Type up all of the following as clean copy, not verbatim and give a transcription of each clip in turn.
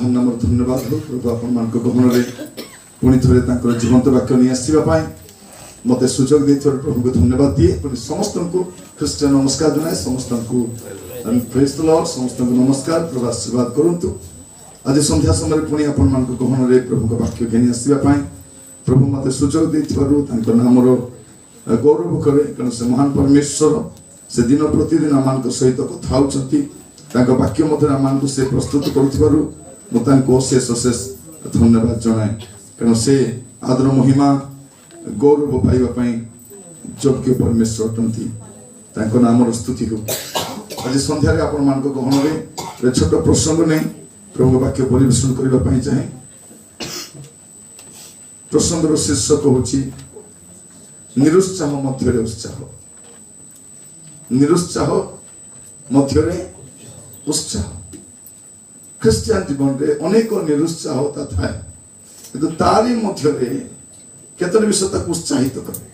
महान नाम धन्यवाद हो प्रभु आपण मान गहन रे पुणी थरे तांकर जीवंत वाक्य नहीं आसीबा पाए मते सुजोग देथर प्रभु को धन्यवाद दिए पुणी समस्त को ख्रीष्ट नमस्कार जनाए समस्त को प्रेज द लॉर्ड समस्त को नमस्कार प्रभु आशीर्वाद करंतु आज संध्या समय पुणी आपण मान गहन रे प्रभु को वाक्य घेनी आसीबा पाए प्रभु मते सुजोग देथर तांकर नाम रो गौरव करे कारण से महान परमेश्वर से दिन प्रतिदिन आमान सहित कथा होचंती तांको वाक्य मते आमान को से प्रस्तुत करूथिबारु मु तांको अशेष अशेष धन्यवाद जनाए कारण से आदर महिमा गौरव पाइबा पई योग्य परमेश्वर अटंती तांको नाम रो स्तुति हो आज संध्या रे आपण मान को गहन रे छोट प्रसंग नै प्रभु वाक्य परिवेशन करबा पई चाहे प्रसंग रो शीर्षक होची निरुत्साह मध्य उत्साह निरुत्साह मध्य उत्साह ख्रिस्टियन जीवन रे अनेक निरुत्साहता थाए किंतु तारी मध्य रे केतन विषय तक उत्साहित करे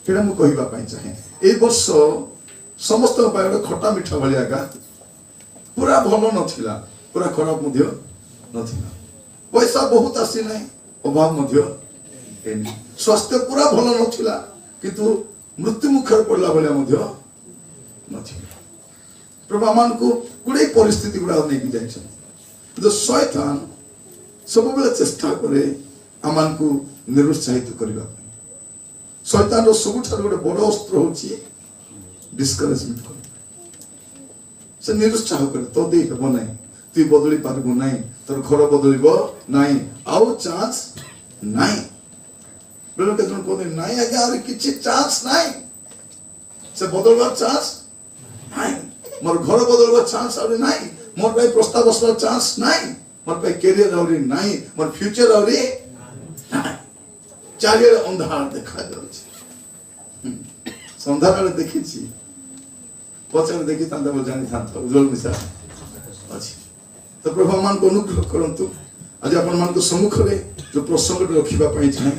केडा मु कहिबा पई चाहे ए वर्ष समस्त पायड खटा मिठा भलिया का पूरा भलो नथिला पूरा खराब मध्य नथिला पैसा बहुत आसी नै अभाव मध्य एनी स्वास्थ्य पूरा भलो नथिला किंतु मृत्यु मुखर पड़ला भलिया मध्य नथिला प्रभु मान को गुड़े परिस्थिति गुड़ा नहीं जाइछन तो शैतान सब बेले चेष्टा करे आमान को निरुत्साहित करबा शैतान रो सबुठार गोटे बड़ अस्त्र होची डिस्करेजमेंट कर से निरुत्साह करे तो दे हेबो नै तू बदली पारबो नै तोर घर बदलिबो नै आउ चांस नै बेलो के जन कोने नै आगे और किछि चांस नै से बदलवा चांस नै मोर घर बदलवा चांस और नहीं मोर भाई प्रस्ताव बसवा चांस नहीं मोर भाई कैरियर और नहीं मोर फ्यूचर और नहीं चारियर अंधार देखा जाउछि संधार रे देखि छी पछन देखि तांदा बोल जानि थांत उज्जवल मिसा अछि तो प्रभु मान को अनुग्रह करंतु आज आपण मान को सम्मुख रे जो प्रसंग रखिबा पई चाहे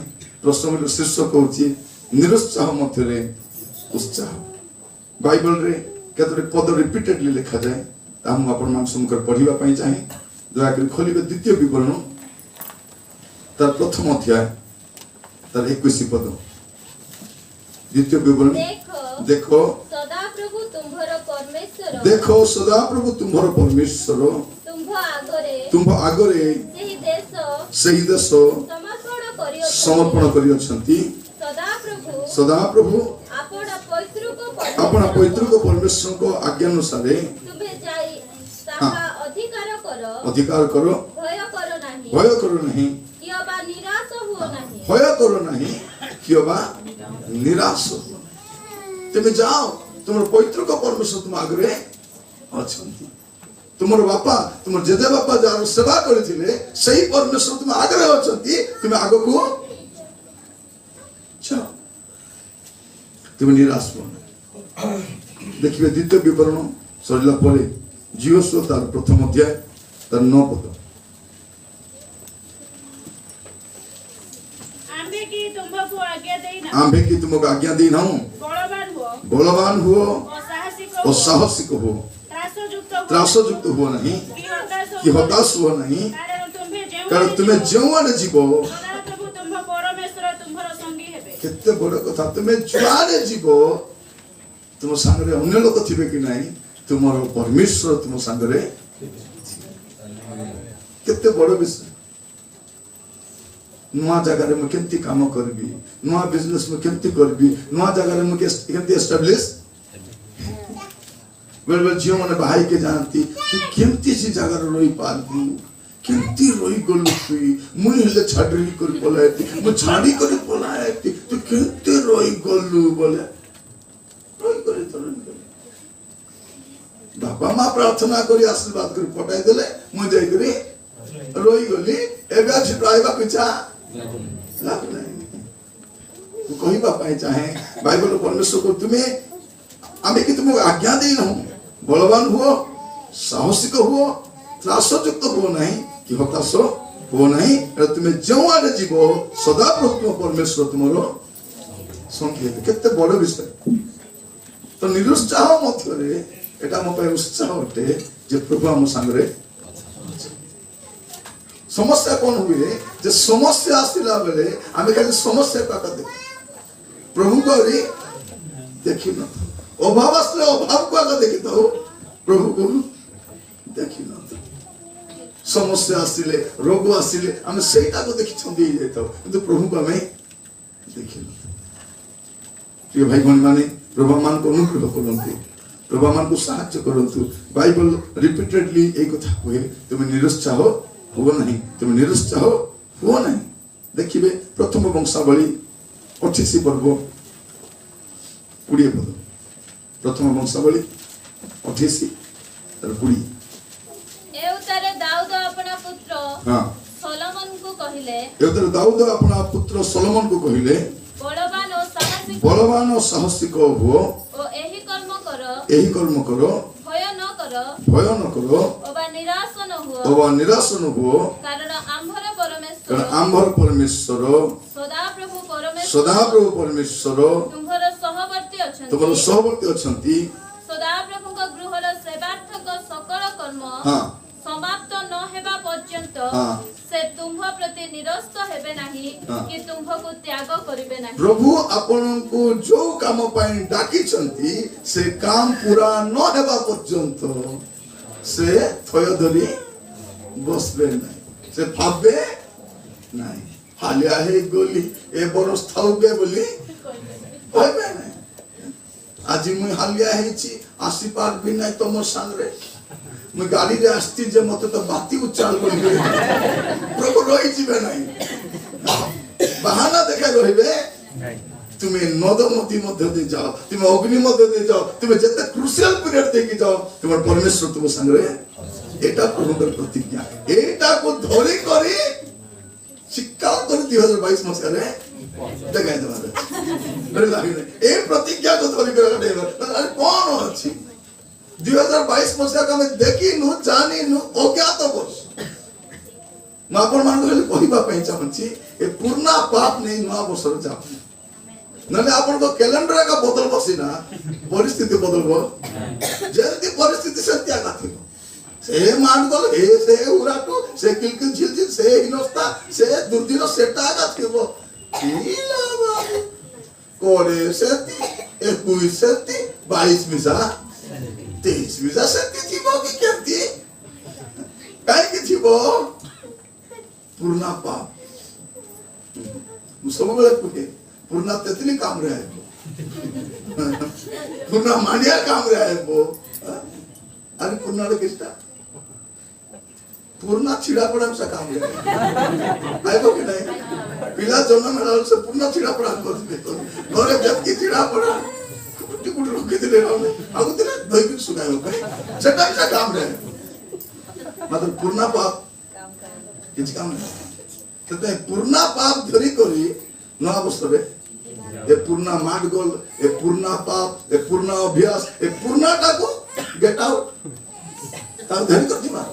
प्रसंग शीर्षक होछि निरुत्साह मध्य रे उत्साह बाइबल रे केतरे पद रिपीटेडली लिखा जाए हम आपण मान सम्मुख पढ़िबा पई चाहे दया कर खोलिबे द्वितीय विवरण तार प्रथम अध्याय तार 21 पद द्वितीय विवरण देखो सदा प्रभु तुम्हर परमेश्वर देखो सदा प्रभु तुम्हर परमेश्वर तुम आगरे सही देश समर्पण करियछंती सदा प्रभु अपना पवित्र परमेश्वर को आज्ञा अनुसार अधिकार करो भय करो नहीं भय करो नहीं कियोबा निराश हो तुम जाओ तुम पवित्र को परमेश्वर तुम आगे अछंती तुमर बापा तुम जेजे बापा जार सेवा करथिले सही परमेश्वर तुम आगे अछंती तुम आगो को जाओ तुम निराश हो देखिए द्वितीय विवरण सरिला परे जीवस्व तार प्रथम अध्याय तार 9 पद आंबे की तुमको आज्ञा दी ना बलवान हुओ और साहसिक हो त्रासयुक्त हुओ नहीं कि हताश हुओ नहीं कारण तुम्हें जोआने जीवो केते बड़ कथा तुम्हें जुआने जीवो तुम संगरे अन्य लोक थिबे कि नहीं तुमरो परमेश्वर तुम संगरे केते बड़ विषय नुआ जगह रे म केमती काम करबी नुआ बिजनेस में केमती करबी नुआ जगह रे म केमती एस्टैब्लिश बेल जियो माने भाई के जानती तू केमती सी जगह रे रही पालबू केमती रही गलु तुई मुई हेले छाडरी कर पलायती मु छाडी कर पलायती तू केमती रही गलु बोले रही करे तोरन बाबा मां प्रार्थना करी आशीर्वाद कर पटाई देले मु जाई करी रही गली एबे अछि प्राइबा पिछा लाभ नहीं तू कहिबा पाए चाहे बाइबल परमेश्वर को तुम्हें आमे कि तुमको आज्ञा देई न बलवान हुओ साहसिक हुओ त्रासयुक्त हुओ नहीं कि हताश हुओ नहीं तुम्हें जो आडे जीवो सदा प्रभु परमेश्वर तुमरो संकेत केते बड़ विषय तो निरुत्साह मध्य रे एटा मो पे उत्साह अटे जे प्रभु हम संगरे समस्या कौन हुए जे समस्या आसिला बेले आमे खाली समस्या का देख प्रभु को रे देखि न अभाव असले अभाव को आगे देखि तो प्रभु को देखि न समस्या आसिले रोग आसिले आमे सेटा को देखि छंदी जाइतो किंतु प्रभु को आमे देखि न प्रिय भाई बहन माने प्रभु मान को अनुग्रह करंतु प्रभु मान को सहायता करंतु बाइबल रिपीटेडली एक कथा कहे तुम निरुत्साह हो नहीं तुम निरुत्साह हो नहीं देखिबे प्रथम वंशावली 28 पर्व 20 पद प्रथम वंशावली 28 तर 20 एउतारे दाऊद अपना पुत्र हां सोलोमन को कहिले एउतारे दाऊद अपना पुत्र सोलोमन को कहिले बलवान और साहसिक हो ओ एही कर्म करो भय न करो ओबा निराश न हो कारण आम्भर परमेश्वर सदा प्रभु परमेश्वर तुमरो सहवर्ती अछंती सदा प्रभु को गृहर सेवार्थक सकल कर्म हां समाप्त न हेबा पर्यंत से तुम्भ प्रति निरस्त हेबे नाही कि तुम्भ को त्याग करिवे नाही प्रभु आपन को जो काम पाई डाकी छंती से काम पूरा न हेबा पर्यंत से थय धरी बसबे नाही से भाबे नाही हालिया हे गोली ए बरस थाउबे बोली होबे नाही आज मुई हालिया हेची आसी पार भी नाही तमो संगरे मैं गाड़ी रे आस्ती जे मते तो बाती उच्चार करिबे प्रभु रही जिबे नाही बहाना देखा रहिबे तुमे नदमती मध्य दे जाओ तुमे अग्नि मध्य दे जाओ तुमे जते क्रूशियल पीरियड देखि जाओ तुमर परमेश्वर तुम संगरे एटा प्रभुकर प्रतिज्ञा एटा को धरि करी शिक्षा कर 2022 मसिया रे देखाइ देबा रे लागिने ए प्रतिज्ञा को धरि कर अरे कोन अछि 2022 मसिया का मैं देखी नु जानी नु अज्ञात वर्ष मैं आपण मान कहबा पई चाहछि ए पूर्णा पाप नहीं नुआ वर्ष जाओ नले आपण को कैलेंडर का बदल बसिना परिस्थिति बदलबो जल्दी परिस्थिति सत्या का थिबो से मान गल ए से उराटो से किलकिल झिलझिल से हिनस्ता से दुर्दिन सेटा का थिबो कीला बाबू कोरे सेती 21 सेती 22 मिसा 23 मिसा सेती थिबो की केती काई की थिबो पूर्णा पाप सब बेले पुके पूर्णा तेतली काम रहा है पूर्णा मांडिया काम रहा है वो अरे पूर्णा रे किसटा पूर्णा छिड़ा पड़ा सा काम रहा है आइबो कि नहीं पिला जन्म में से पूर्णा छिड़ा पड़ा कर दे तो घरे जब की छिड़ा पड़ा कुटी कुटी रोके दिले रहने आगु दिले दही भी सुनायो करे सेटा सा काम रहा है मतलब पूर्णा पाप किछ काम नहीं तो पूर्णा पाप धरी करी न अवसरे ए पूर्णा माडगोल ए पूर्णा पाप ए पूर्णा अभ्यास ए पूर्णाटा को गेट आउट ता धरि करती मा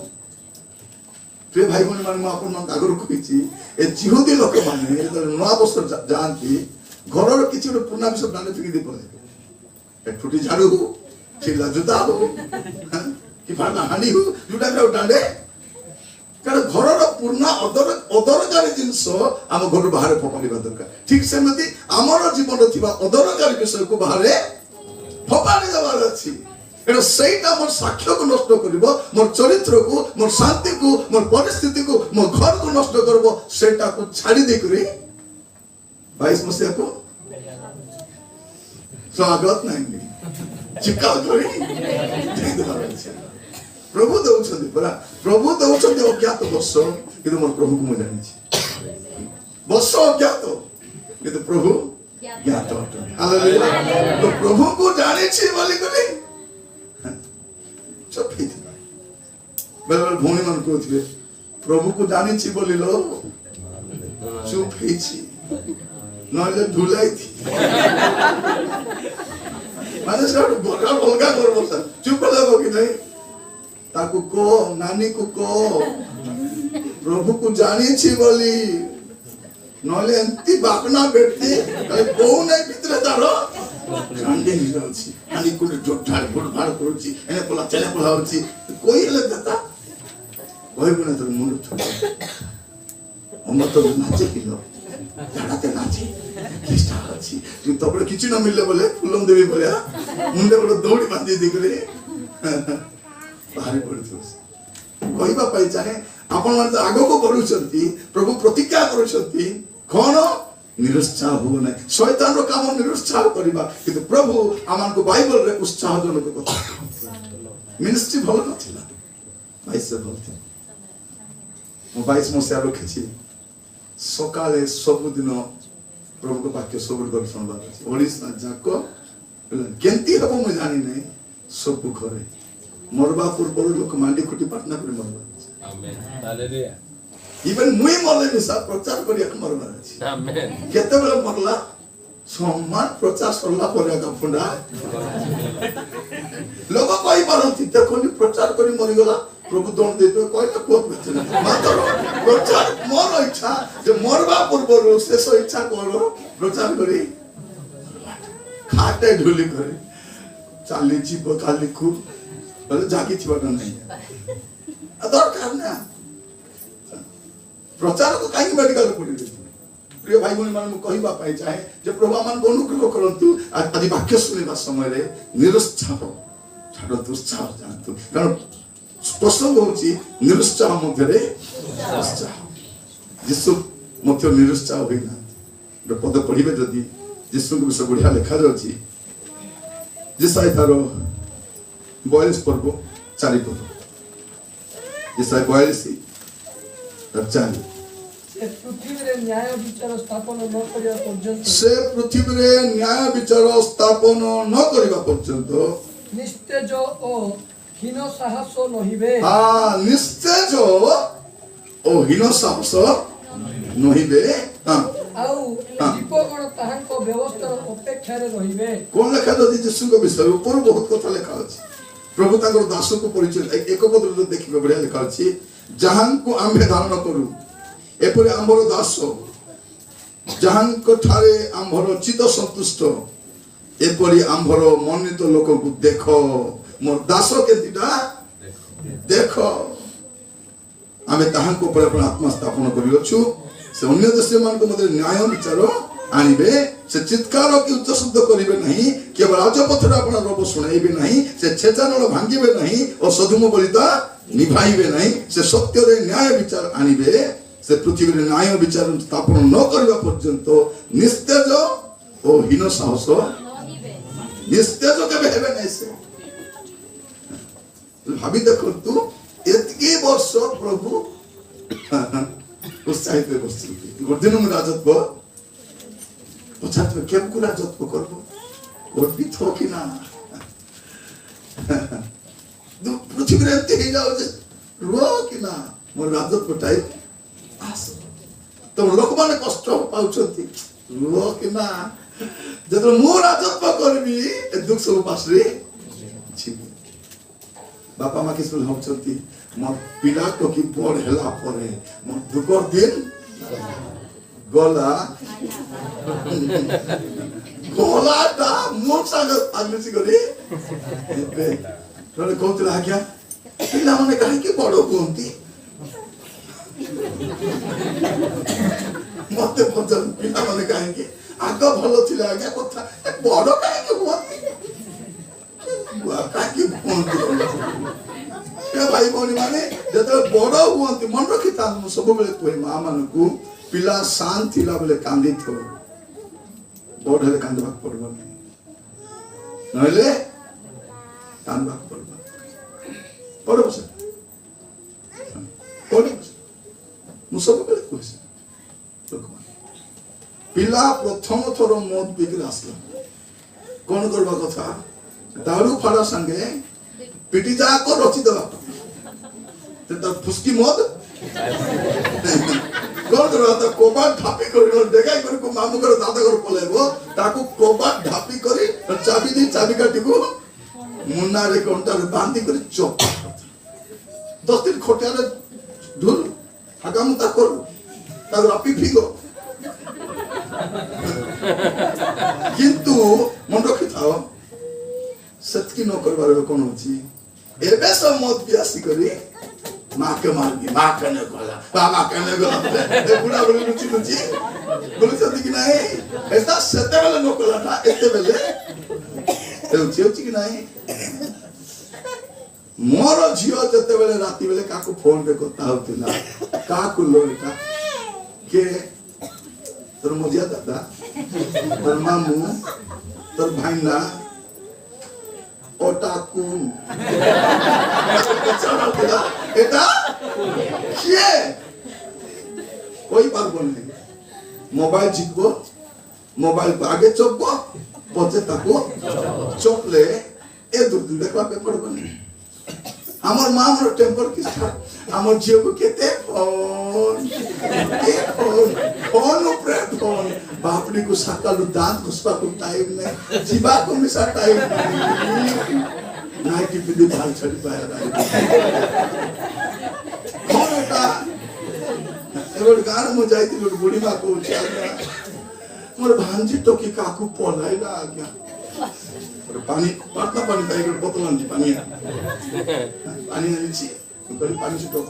प्रिय भाई बहन मान आपण मन आगर कहिची ए जिहुदी लोक माने तो नवा बस्तर जानती घरर किछि पूर्णा विषय दाने फिकी दे पड़े ए ठुटी झाड़ू चिल्ला जुता हो कि फाना हानी हो जुटा के डांडे कारण घरर पूर्णा अदरकारी जिनस आम घर बाहर फोपाड़िबा दरकार ठीक सेमती आमर जीवन थिबा अदरकारी विषय को बाहर फोपाड़ी देबार अछि एटा सेटा मोर साक्ष्य को नष्ट करिवो मोर चरित्र को मोर शांति को मोर परिस्थिति को मोर घर को नष्ट करबो सेटा को छाड़ी दे करी 22 मसिया को स्वागत नहीं चिका जोरी प्रभु दउछन्ति परा प्रभु दउछन्ति अज्ञात वर्ष किंतु मोर प्रभु को म जानि वर्ष अज्ञात किंतु प्रभु ज्ञात हालेलुया तो प्रभु को जानि छी बोली कली चुप ही बेल भौणी मन कहथिबे प्रभु को जानि छी बोली लो चुप ही छी नले ढुलाई थी माने सब बोलगा करबो सर चुप लगो कि नहीं ताकू को नानी को प्रभु को जानी छी बोली नले अंति बापना बेटती को नहीं भीतर तारो कांडे हिलाउची आणि को जोठार फुट फाड़ करूची एने पोला चले पोला होची कोई ले देता କହିବୁ ନା ତୋର ମୁଣ୍ଡ ଛୋଟ ଅମର ତ ନାଚେ କିଲୋ ଝାଡ଼ାତେ ନାଚେ ଚେଷ୍ଟା ଅଛି ତପରେ କିଛି ନ ମିଳିଲେ ବୋଲେ ଫୁଲମ ଦେବି ଭଳିଆ ମୁଣ୍ଡେ ଗୋଟେ ଦୌଡ଼ି ବାନ୍ଧି ଦେଇକରି ବାହାରି ପଡୁଥିବ କହିବା ପାଇଁ ଚାହେଁ ଆପଣମାନେ ତ ଆଗକୁ ବଢୁଛନ୍ତି ପ୍ରଭୁ ପ୍ରତିଜ୍ଞା କରୁଛନ୍ତି କଣ ନିରୁତ୍ସାହ ହୁଅ ନାହିଁ ଶୈତାନର କାମ ନିରୁତ୍ସାହ କରିବା କିନ୍ତୁ ପ୍ରଭୁ ଆମମାନଙ୍କୁ ବାଇବଲରେ ଉତ୍ସାହଜନକ କଥା ମିନିଷ୍ଟ୍ରି ଭଲ ନଥିଲା 22 ଭଲ ଥିଲା ମୁଁ 22 ମସିହା ରଖିଛି ସକାଳେ ସବୁଦିନ ପ୍ରଭୁଙ୍କ ବାକ୍ୟ ସବୁବେଳେ କରି ଶୁଣିବାର ଅଛି ଓଡ଼ିଶା ଯାକ କେମିତି ହବ ମୁଁ ଜାଣି ନାହିଁ ସବୁ ଘରେ ମରବା ପୂର୍ବରୁ ଲୋକ ମାଣ୍ଡି ଖୁଟି ପ୍ରାର୍ଥନା କରି ମରବାର ଅଛି ଇଭେନ୍ ମୁଇଁ ମରଲେ ବି ସାର୍ ପ୍ରଚାର କରିବାକୁ ମରବାର ଅଛି କେତେବେଳେ ମରଲା ସମ୍ମାନ ପ୍ରଚାର ସରିଲା ପରେ ଏକା ଫୁଣ୍ଡା ଲୋକ କହିପାରନ୍ତି ଦେଖନି ପ୍ରଚାର କରି ମରିଗଲା ପ୍ରଭୁ ଦଣ୍ଡ ଦେଇଥିବେ କହିଲେ କୁହ ମାତ୍ର ପ୍ରଚାର ମୋର ଇଚ୍ଛା ଯେ ମରବା ପୂର୍ବରୁ ଶେଷ ଇଚ୍ଛା କଣ ପ୍ରଚାର କରି ଖାଟେ ଢୁଲି କରି ଚାଲିଯିବ କାଲିକୁ ଜାଗିଥିବାଟା ନାହିଁ ଦରକାର ନା ପ୍ରଚାରକୁ କାହିଁକି ମେଡିକାଲ ପଡିବେ ପ୍ରିୟ ଭାଇ ଭଉଣୀ ମାନଙ୍କୁ କହିବା ପାଇଁ ଚାହେଁ ଯେ ପ୍ରଭୁ ଆମମାନଙ୍କୁ ଅନୁଗ୍ରହ କରନ୍ତୁ ଆଜି ବାକ୍ୟ ଶୁଣିବା ସମୟରେ ନିରୁତ୍ସାହ ଛାଡ଼ନ୍ତୁ ଉତ୍ସାହ ଯାଆନ୍ତୁ କାରଣ ପ୍ରସଙ୍ଗ ହଉଛି ନିରୁତ୍ସାହ ମଧ୍ୟରେ ଉତ୍ସାହ ଯୀଶୁ ମଧ୍ୟ ନିରୁତ୍ସାହ ହୋଇନାହାନ୍ତି ଗୋଟେ ପଦ ପଢିବେ ଯଦି ଯୀଶୁଙ୍କ ବିଷୟ ବଢିଆ ଲେଖାଯାଉଛି ଯେସାଇ ତାର 42 ପର୍ବ 4 ପଦ ଯେସାଇ 42 4 ସେ ପୃଥିବୀରେ ନ୍ୟାୟ ବିଚାର ସ୍ଥାପନ ନ କରିବା ପର୍ଯ୍ୟନ୍ତ ନିସ୍ତେଜ ଓ ହୀନ ସାହସ ନହିବେ ନିସ୍ତେଜ ଓ ହୀନ ସାହସ ନହିବେ ଆଉ ଦୀପଗଣ ତାହାଙ୍କ ବ୍ୟବସ୍ଥାର ଅପେକ୍ଷାରେ ରହିବେ କଣ ଲେଖା ଅଛି ଯୀଶୁଙ୍କ ବିଷୟରେ ଉପରୁ ବହୁତ କଥା ଲେଖା ଅଛି ପ୍ରଭୁ ତାଙ୍କର ଦାସକୁ ପରିଚୟ ଏକ ପଦରେ ଦେଖିବେ ବଢିଆ ଲେଖା ଅଛି ଯାହାଙ୍କୁ ଆମ୍ଭେ ଧାରଣ କରୁ ଏପରି ଆମ୍ଭର ଦାସ ଯାହାଙ୍କ ଠାରେ ଆମ୍ଭର ଚିତ୍ତ ସନ୍ତୁଷ୍ଟ ଏପରି ଆମ୍ଭର ମନୋନୀତ ଲୋକଙ୍କୁ ଦେଖ ମୋର ଦାସ କେତିଟା ଦେଖ ଆମେ ତାହାଙ୍କ ଉପରେ ଆତ୍ମା ସ୍ଥାପନ କରିଅଛୁ ସେ ଅନ୍ୟ ଦେଶମାନଙ୍କ ମଧ୍ୟରେ ନ୍ୟାୟ ବିଚାର ଆଣିବେ ସେ ଚିତ୍କାର କି ଉଚ୍ଚ ଶବ୍ଦ କରିବେ ନାହିଁ କେବଳ ରାଜପଥରେ ଆପଣ ରବ ଶୁଣାଇବେ ନାହିଁ ସେ ଛେଚାନଳ ଭାଙ୍ଗିବେ ନାହିଁ ଓ ସଧୁମ ବଳିତା ନିଭାଇବେ ନାହିଁ ସେ ସତ୍ୟରେ ନ୍ୟାୟ ବିଚାର ଆଣିବେ ସେ ପୃଥିବୀରେ ନ୍ୟାୟ ବିଚାର ସ୍ଥାପନ ନ କରିବା ପର୍ଯ୍ୟନ୍ତ ନିସ୍ତେଜ ଓ ହୀନ ସାହସ ନିସ୍ତେଜ କେବେ ହେବେ ନାହିଁ ସେ ଭାବି ଦେଖନ୍ତୁ ଏତିକି ବର୍ଷ ପ୍ରଭୁ ଉତ୍ସାହିତ ବସିଛନ୍ତି ଗୋଟେ ଦିନ ମୁଁ ରାଜତ୍ଵ ପଚାରୁଥିବେ କେମିତି ରାଜତ୍ଵ କରବ ଗର୍ବିତ କି ନା ପୃଥିବୀରେ ଏମିତି ହେଇଯାଉଛି ରୁହ କି ନା ମୋର ରାଜତ୍ଵ ଟାଇମ ଆସ ତମ ଲୋକମାନେ କଷ୍ଟ ପାଉଛନ୍ତି ରୁହ କି ନା ଯେତେବେଳେ ମୁଁ ରାଜତ୍ଵ କରିବି ଏ ଦୁଃଖ ସବୁ ପାଶରେ ବାପା ମା କିଛି ଭାବୁଛନ୍ତି ମୋ ପିଲା ଟୋକି ବଡ଼ ହେଲା ପରେ ମୋ ଦୁଃଖ ଦିନ ଗଲା ଗଲାଟା ମୋ ସାଙ୍ଗେ ଆଗମିଛି କରି ଏବେ କହୁଥିଲା ଆଜ୍ଞା ପିଲାମାନେ କାହିଁକି ବଡ଼ ହୁଅନ୍ତି ମତେ ପଚାରୁ ପିଲାମାନେ କାହିଁକି ଆଗ ଭଲ ଥିଲା ଆଜ୍ଞା କଥା ବଡ଼ କାହିଁକି ହୁଅନ୍ତି କାହିଁକି ହୁଅନ୍ତି ଭାଇ ଭଉଣୀ ମାନେ ଯେତେବେଳେ ବଡ଼ ହୁଅନ୍ତି ମନେ ରଖିଥାନ୍ତି ମୁଁ ସବୁବେଳେ କୁହେ ମା ମାନଙ୍କୁ ପିଲା ଶାନ୍ତ ଥିଲା ବେଳେ କାନ୍ଦିଥିବ ବଡ଼ ହେଲେ କାନ୍ଦିବାକୁ ପଡିବ ନାହିଁ ନହେଲେ କାନ୍ଦିବାକୁ ପଡିବ ପଡିବ ସେ ପଡିବ ମୁଁ ସବୁବେଳେ କୁହେ ଲୋକମାନେ ପିଲା ପ୍ରଥମ ଥର ମଦ ପିଇକିରି ଆସିଲା କଣ କରିବା କଥା ଦାରୁ ଫାଡା ସାଙ୍ଗେ ପିଟି ଯାକ ରଚିଦେବା ଫୁସ୍କି ମଦ କଣ କରିବା ତା କବାଟ ଢାପି କରି ଡେଗାଇ କରି ମାମୁ ଘର ଦାଦା ଘର ପଳେଇବ ତାକୁ କବାଟ ଢାପି କରି ଚାବି ଦେଇ ଚାବି କାଟିକୁ ମୁନାରେ କଣ୍ଟାରେ ବାନ୍ଧି କରି ଚପା 10 ଦିନ ଖଟିଆରେ ଢୁଲ ହାଗାମୁ ତା କରୁ ତାକୁ ରାପି ଫିଗ କିନ୍ତୁ ମନେ ରଖିଥାଅ ସେତିକି ନ କରିବାର କଣ ହଉଛି ଏବେ ସବୁ ମଦ ପିଆସି କରି माँ के मारगी माँ कने गला बाबा कने गला ए बुढ़ा बुढ़ी रुचि रुचि बोले चलती कि नहीं ऐसा सत्य वाला नोकला था इतने बेले रुचि रुचि कि नहीं मोर झियो जते बेले राती बेले काकू फोन रे कोता होतिला काकू लोटा के तोर मजिया दादा तोर मामू तोर भाईना ओटाकू এটা কে कोई पारबो नहीं मोबाइल जितबो मोबाइल आगे चोपबो पचे ताको चोपले ए दूर दिन देखबा पेपर बने আমার মা আমার টেম্পার কি আমার জিও কেতে ফোন উপরে ফোন বাপনি को सकालू दांत घुसपा को टाइम नहीं जीवा को मिसा टाइम नहीं नाइटी पिदी बाल छड़ी पाया कौन बेटा एवढ गार मो जाईती लोग बुढ़ी मां को उछाला मोर भांजी तो की काकू पलाइला आ गया पानी पातला पानी पाई बोतल आनी पानी पानी आनी करी पानी छिटो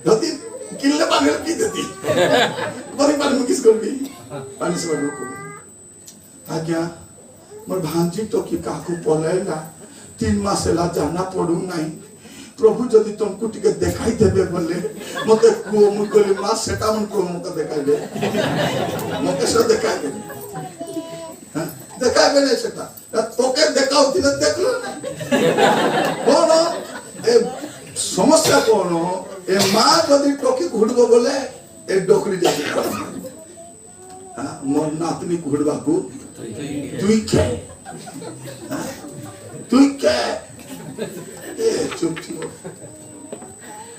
धोती किल्ले पानी पी देती बड़ी पानी में किस कर भी पानी से रोको आ गया मोर भांजी तो की काकू पलाइला 3 मास ला जाना पड़ू नहीं प्रभु जदि तुमको टिके देखाई देबे बोले मते को मुकली मास सेटा मन को मते देखाई दे मते से देखाई दे देखा बेले सेटा तोके देखाओ दिले देखलो कोन ए समस्या कोन ए मां जदि टोकी घुड़बो बोले ए डोकरी दे हां मोर नातनी घुड़बा को तुई के ए चुप चुप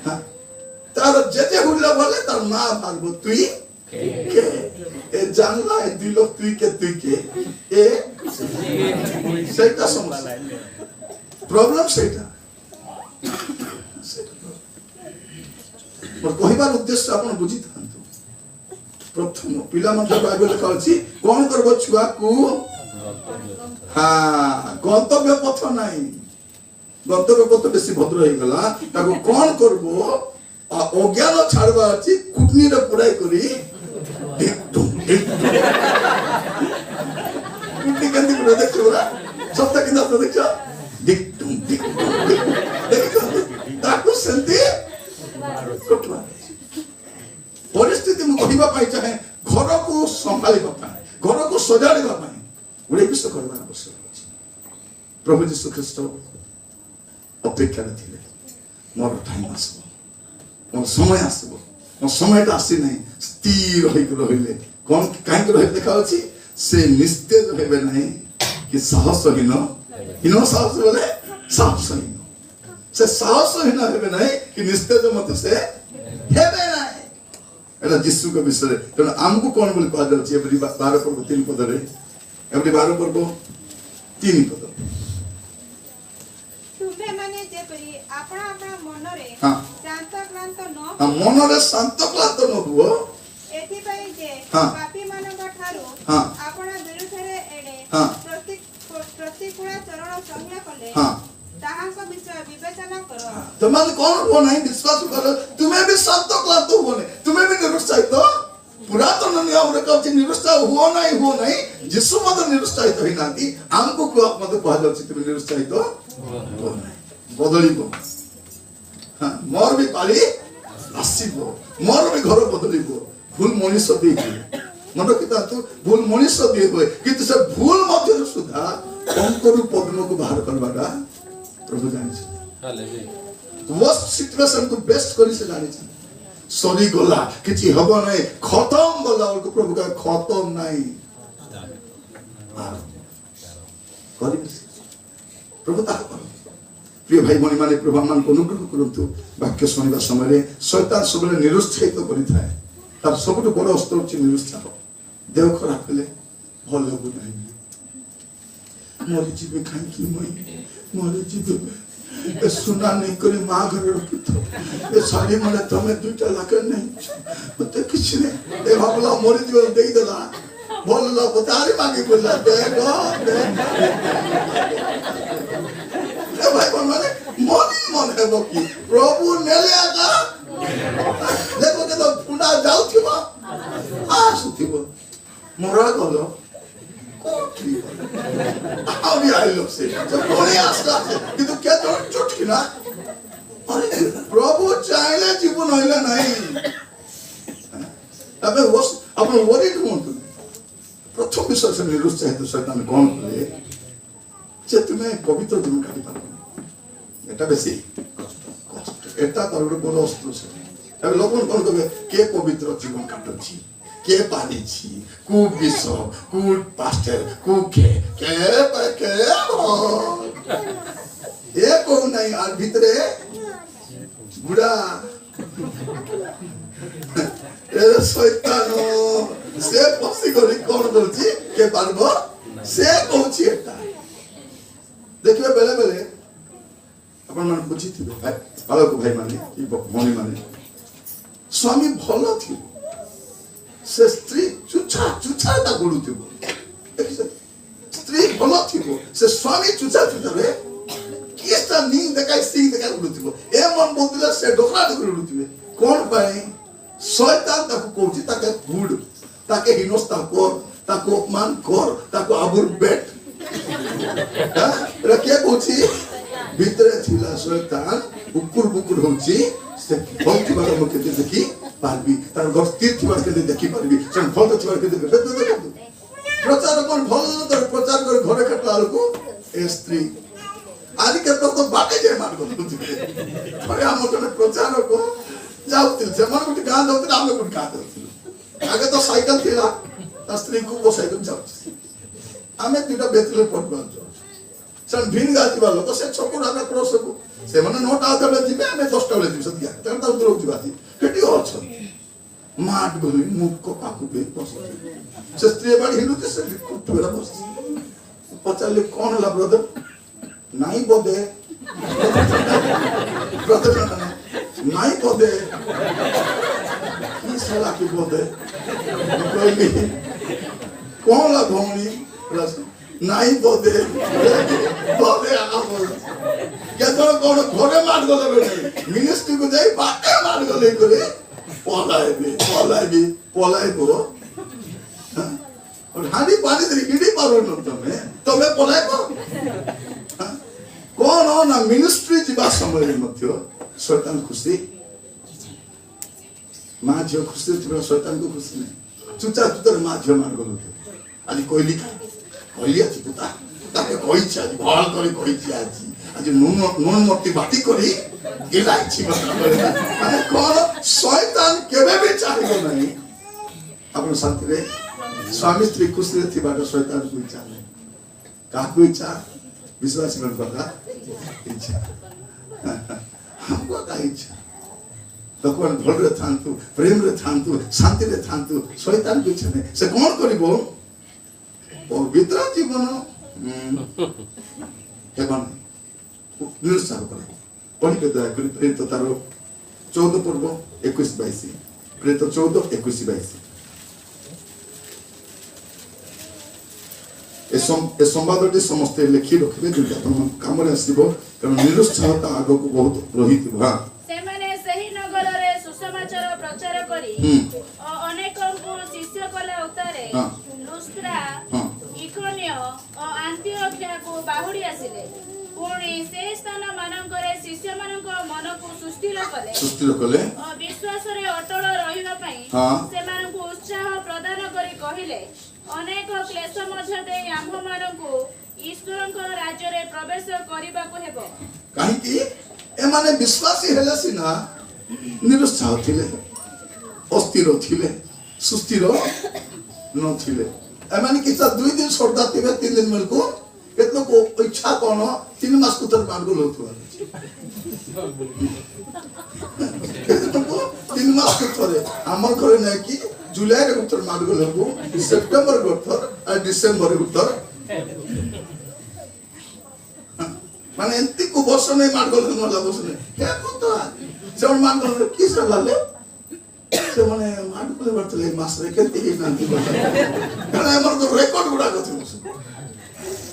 हां तार जेते घुड़ला बोले तार मां मारबो तुई के ए जानला ए दिलो तुई के ए सेटा समस्या प्रॉब्लम सेटा पर कहिबार उद्देश्य आपण बुझी थांतु प्रथम पिला मन बाइबल लिखा अछि कोन करबो छुआ को हां गंतव्य पथ नाही गंतव्य पथ बेसी भद्र होई गला ताको कोन करबो अज्ञान छाड़बा अछि कुटनी रे पुराई करी कुटनी केंदी पुरा देखो ना सब तक ना देखो दिक देखो ताको सेंती कोटवा परिस्थिति मु कहिबा पाई चाहे घर को संभालिबा पाई घर को सजाड़िबा पाई उडे किछ करबा आवश्यक अछि प्रभु यीशु ख्रीष्ट अपेक्षा थिले मोर टाइम आसबो मोर समय आसबो मोर समय आसी नहीं स्थिर होई रहिले कोन काहे रहे देखा अछि से निस्तेज हेबे नहीं कि साहसहीन साहस बोले साहसहीन से साहसहीन हेबे नहीं कि निस्तेज मत से हेबे नहीं एला यीशु के विषय त हमको कोन बोली कह जाउछि एवरी 12 पर्व 3 पद रे एवरी 12 पर्व 3 पद तुमे माने जेपरि आपना आपना मन रे शांत क्लांत न मन रे शांत क्लांत न हुओ एथि पई जे पापी मानक ठारो आपना विरुद्ध रे एडे प्रतिकूल चरण संज्ञा कले ताहांक विषय विवेचना करो तुमन कोन हो नहीं विश्वास करो तुम्हें भी शांत क्लांत हो नहीं तुम्हें भी निरुत्साहित पुरातन नियम रे कहछि निरुत्साह हुओ नहीं यीशु मत निरुत्साहित होई नांती हमको को मत कह जाउछि तुम निरुत्साहित हो नहीं बदलिबो हां मोर भी पाली आसीबो मोर भी घर बदलिबो भूल मनुष्य देई मन किता तो भूल मनुष्य देई होय किंतु से भूल मध्य सुधा अंतरु पद्म को बाहर करबाडा प्रभु जानि छै हालेलुया वर्स्ट सिचुएशन को बेस्ट करी से जानि छै सरी गला किछि हबो नै खत्म गला और प्रभु का खत्म नहीं करी प्रभु ता प्रिय भाई भनी माने प्रभु मान को अनुग्रह करंतु वाक्य सुनिबा समय रे शैतान सबले निरुत्साहित करि थाए तार सबटु बड़ अस्त्र अछि निरुत्साह देह खराब हेले भल लगु नहीं मोर जीवे खाई की मोर जीवे ए सुना नहीं करी मां घर रखी तो ए साड़ी माने तमे दुटा लाख नहीं मते किछ ने ए भाबला मोर जीवे देई देला बोल लो बतारी मांगी बोला दे गो दे ए भाई बोल माने मोनी मन है कि प्रभु नेले आका देखो के तो पुना जाउथिबो आसुथिबो मोरा गलो कोठी आउनी आइलो से तो कोनी आस्ता किंतु क्या तो चुटकी ना अरे प्रभु चाहिले जीवन होइला नहीं तबे वो अपन वरी कोन प्रथम विषय से निरुत्साहित शैतान कौन कले যে তুমি পবিত্র জীবন কাটি পারবে এটা বেশি কষ্ট এটা তার বড় অস্ত্র সেটা তবে লোক কোন করবে কে পবিত্র জীবন কাটাচ্ছি কে পালিছি কু বিষ কু পাস্টার কু কে এ কোন নাই আর ভিতরে বুড়া এ শয়তান সে পসি করে কোন বলছি কে পারবো সে কইছি এটা देखिए बेले बेले अपन मन बुझी थी भाई बालक भाई माने कि मणि माने स्वामी भलो थी से स्त्री चुचा चुचा ता गुडु थी स्त्री भलो थी से स्वामी चुचा चुचा रे किस्ता नी देखाई सिंग देखाई गुडु थी ए मन बोलला से डोकरा गुडु थी कोन पाए शैतान ताको कोची ताके गुड ताके हिनोस्ता कर ताको अपमान कर ताको आबुर बेट रखे कोची भीतर थिला शैतान उकुर बुकुर होची से बहुत बार मुके देखि पारबी तार घर स्थिर थिबार के देखि पारबी सं फल थिबार के देखि प्रचार कोन भल तर प्रचार कर घरे खटला को ए स्त्री आदि के तो बाटे जे मार को अरे हम तो प्रचार को जाउतिल से मन गुटी गां दउतिल हम गुटी गां दउतिल आगे तो साइकिल थिला ता स्त्री को वो साइकिल जाउची आमे दुटा बेतले पडबा सन भिन गाती वालो तो से छोको आगे क्रॉस को से माने नोट आधा ले जिबे आमे 10 टा ले जिबे सदिया तन ता उधर जिबाती केटी होछ माट गली मुख को पाकु बे बस से स्त्री बाड़ी हिंदू से कुटुरा बस पचाले कोन ला ब्रदर नाई बोदे ब्रदर नाई बोदे की साला की बोदे कोई कोन ला भौणी नाई बोदे बोदे आका बोल क्या तो कोन घरे मार गले बेटे मिनिस्ट्री को जाई बाटे मार गले करे पलाई को और हाडी पानी दरी गिडी पारो न तमे पलाई को कोन ना मिनिस्ट्री जीवा समय मध्य शैतान खुशी मां जो खुशी थिबा शैतान को खुशी नहीं चुचा चुतर मां जो मार गलो आज कोइली কইলিয়া চিপুতা তাকে কইছি আজ ভাল করে কইছি আজ নুন মতি বাটি করি গিলাইছি মানে কোন শয়তান কেবে বি চাহিব নাই আপন শান্তি রে স্বামী স্ত্রী খুশি রে থিবাটা শয়তান কই চাহে কাকু ইচ্ছা বিশ্বাস মন কথা ইচ্ছা हमको का इच्छा भगवान भल रे थांतु प्रेम रे थांतु शांति रे थांतु शयतान को इच्छा नहीं से कोन करिवो पवित्र जीवन एवं निरुत्साह करे पढ़ी के दया करी प्रेरित तार 14 पर्व 21-22 प्रेरित 14-21-22 ए संवादटी समस्त लिखि रखिबे जोटा तुम काम रे आसीबो कारण निरुत्साहता आगो को बहुत रहित हां से माने सही नगर रे सुसमाचार प्रचार करी अनेक को शिष्य कला उतारे लुस्त्रा इकोनियो और आंतियोखिया को बाहुडी आसिले पुणी से स्थान मानकरे शिष्य मानक मन को सुस्थिर कले और विश्वास रे अटल रहिबा पई से मानक उत्साह प्रदान करी कहिले अनेक क्लेश मध्य दे आम्भ मानक ईश्वरक राज्य रे प्रवेश करिबा को हेबो काहे कि ए माने विश्वासी हेले सिना निरुत्साह थिले अस्थिर थिले सुस्थिर न थिले एमाने किसा 2 दिन छोड़ता थिबे 3 दिन मेल को केतलो को इच्छा कोन 3 मास कुतर मार्गो लोथुआ 3 मास कुतरे हमर करे नै कि जुलाई रे कुतर मार्गो लगो सितंबर कुतर और दिसंबर कुतर माने एंती को वर्ष नै मार्गो लगो लागोस नै हे कुत से मार्गो कि से लाले से माने मार्गो बर्तले मास रे केते ही नांती बता कारण हमर तो रेकॉर्ड गुडा गथि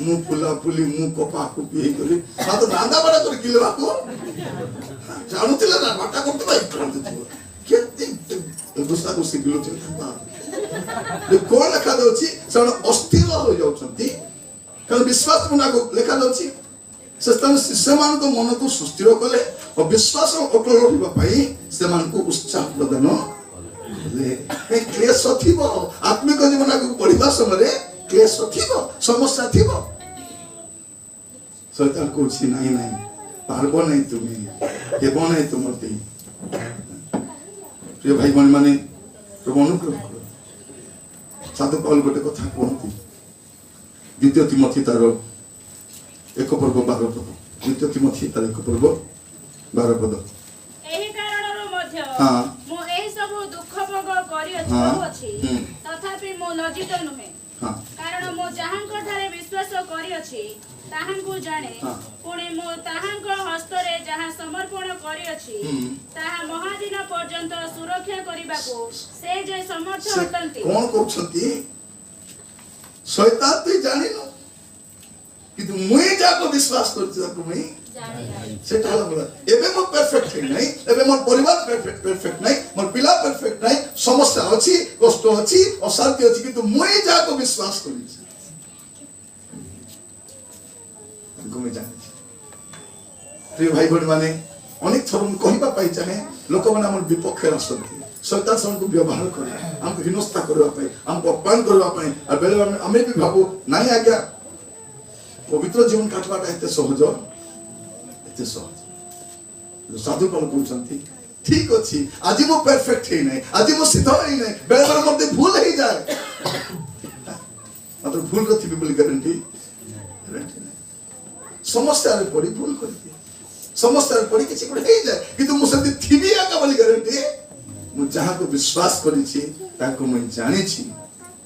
मु फुला फुली मु कपा कुपी हे करी सातो रांदा बड़ा कर किलवा को जानुतिला ना बाटा करते भाई करते केते गुस्सा को सिगिलो चलता कोन लेखा दउची सण अस्थिर हो जाउछंती कारण विश्वास मुना को लेखा दउची से स्थान शिष्य मान को मन को सुस्थिर कले और विश्वास अटल रहिबा पई से मान को उत्साह प्रदान ले क्लेश थिबो आत्मिक जीवन को पढिबा समय क्लेश थिबो समस्या थिबो शैतान को छी नहीं पारबो नहीं तुम्हें हेबो नहीं तुमते प्रिय भाई बहन माने प्रभु अनुग्रह करो साधु पौल गोटे कथा कहती द्वितीय तिमोथी तार 1 पर्व 12 पद द्वितीय तिमोथी तार 1 पर्व 12 पद एही कारणरो मध्य हां मो एही सब दुख भोग करिअछि तथापि मो लज्जित नुहे हां कारण मो जाहांक ठारे विश्वास करिअछि ताहांकु जाने पुणी मो ताहांक हस्तरे जहाँ समर्पण करिअछि ताहा महादिन पर्यंत सुरक्षा करिबाको से जे समर्थ अटंती कोन कहछंती शैतान तू जानिनो कि मुई जाको विश्वास करछि ताको मुई जानि सेटा होला एबे मो परफेक्ट नै एबे मोर परिवार परफेक्ट नै मोर पिला परफेक्ट नै समस्या अछि कष्ट अछि अशांति अछि किंतु मुई जाको विश्वास करिछि घुमे जाने प्रिय भाई बहन माने अनेक थर कहबा पाई चाहे लोक माने हमर विपक्ष आसंती शैतान सन को व्यवहार करे हमको हिनस्ता करबा पाई हमको अपमान करबा पाई आ बेले हमें भी भाबो नाही आज्ञा पवित्र जीवन काटबाटा एते सहज साधु कोन कहउछंती ठीक अछि आज मो परफेक्ट हे नै आज मो सिद्ध हे नै बेले बेले मते भूल हे जाय मतलब भूल रथि बोली गारंटी समस्या रे पड़ी भूल कर दिए समस्या रे पड़ी किछि कोइ हे जाय किंतु मु सती थिबी आका बोली गारंटी मु जहा को विश्वास करि छी ताको मु जानि छी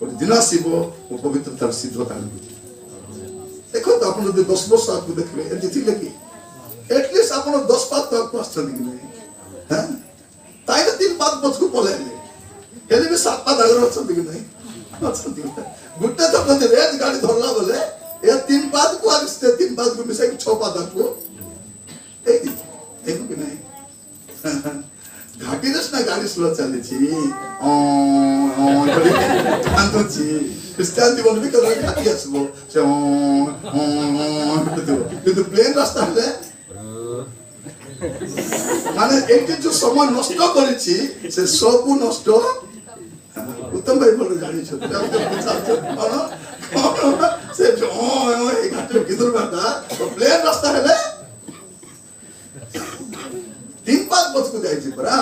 और दिन आसीबो मो पवित्रता सिद्धता लगी देखो तो अपन 10 वर्ष आपको देखबे एति थिले कि एटलीस्ट अपन 10 पात तो आपको आछन कि नै हैं ताई 3 पात बचको पलेले हेले भी 7 पात आगर आछन कि नै आछन गुट्टे तो कते रेज गाड़ी धरला बोले ये 3 पात को आगे से 3 पात को मिसाई 6 पात आपको देखो कि नहीं घाटी रस ना गाड़ी स्लो चले छी कांतो छी क्रिश्चियन जीवन भी कर घाटी आसबो से तो प्लेन रास्ता है माने एक जो समय नष्ट करी छी से सब नष्ट उत्तम भाई बोल गाड़ी छोड़ से जो ए घाटी किधर बाटा तो प्लेन रास्ता है 3 पात बच को जाई छी परा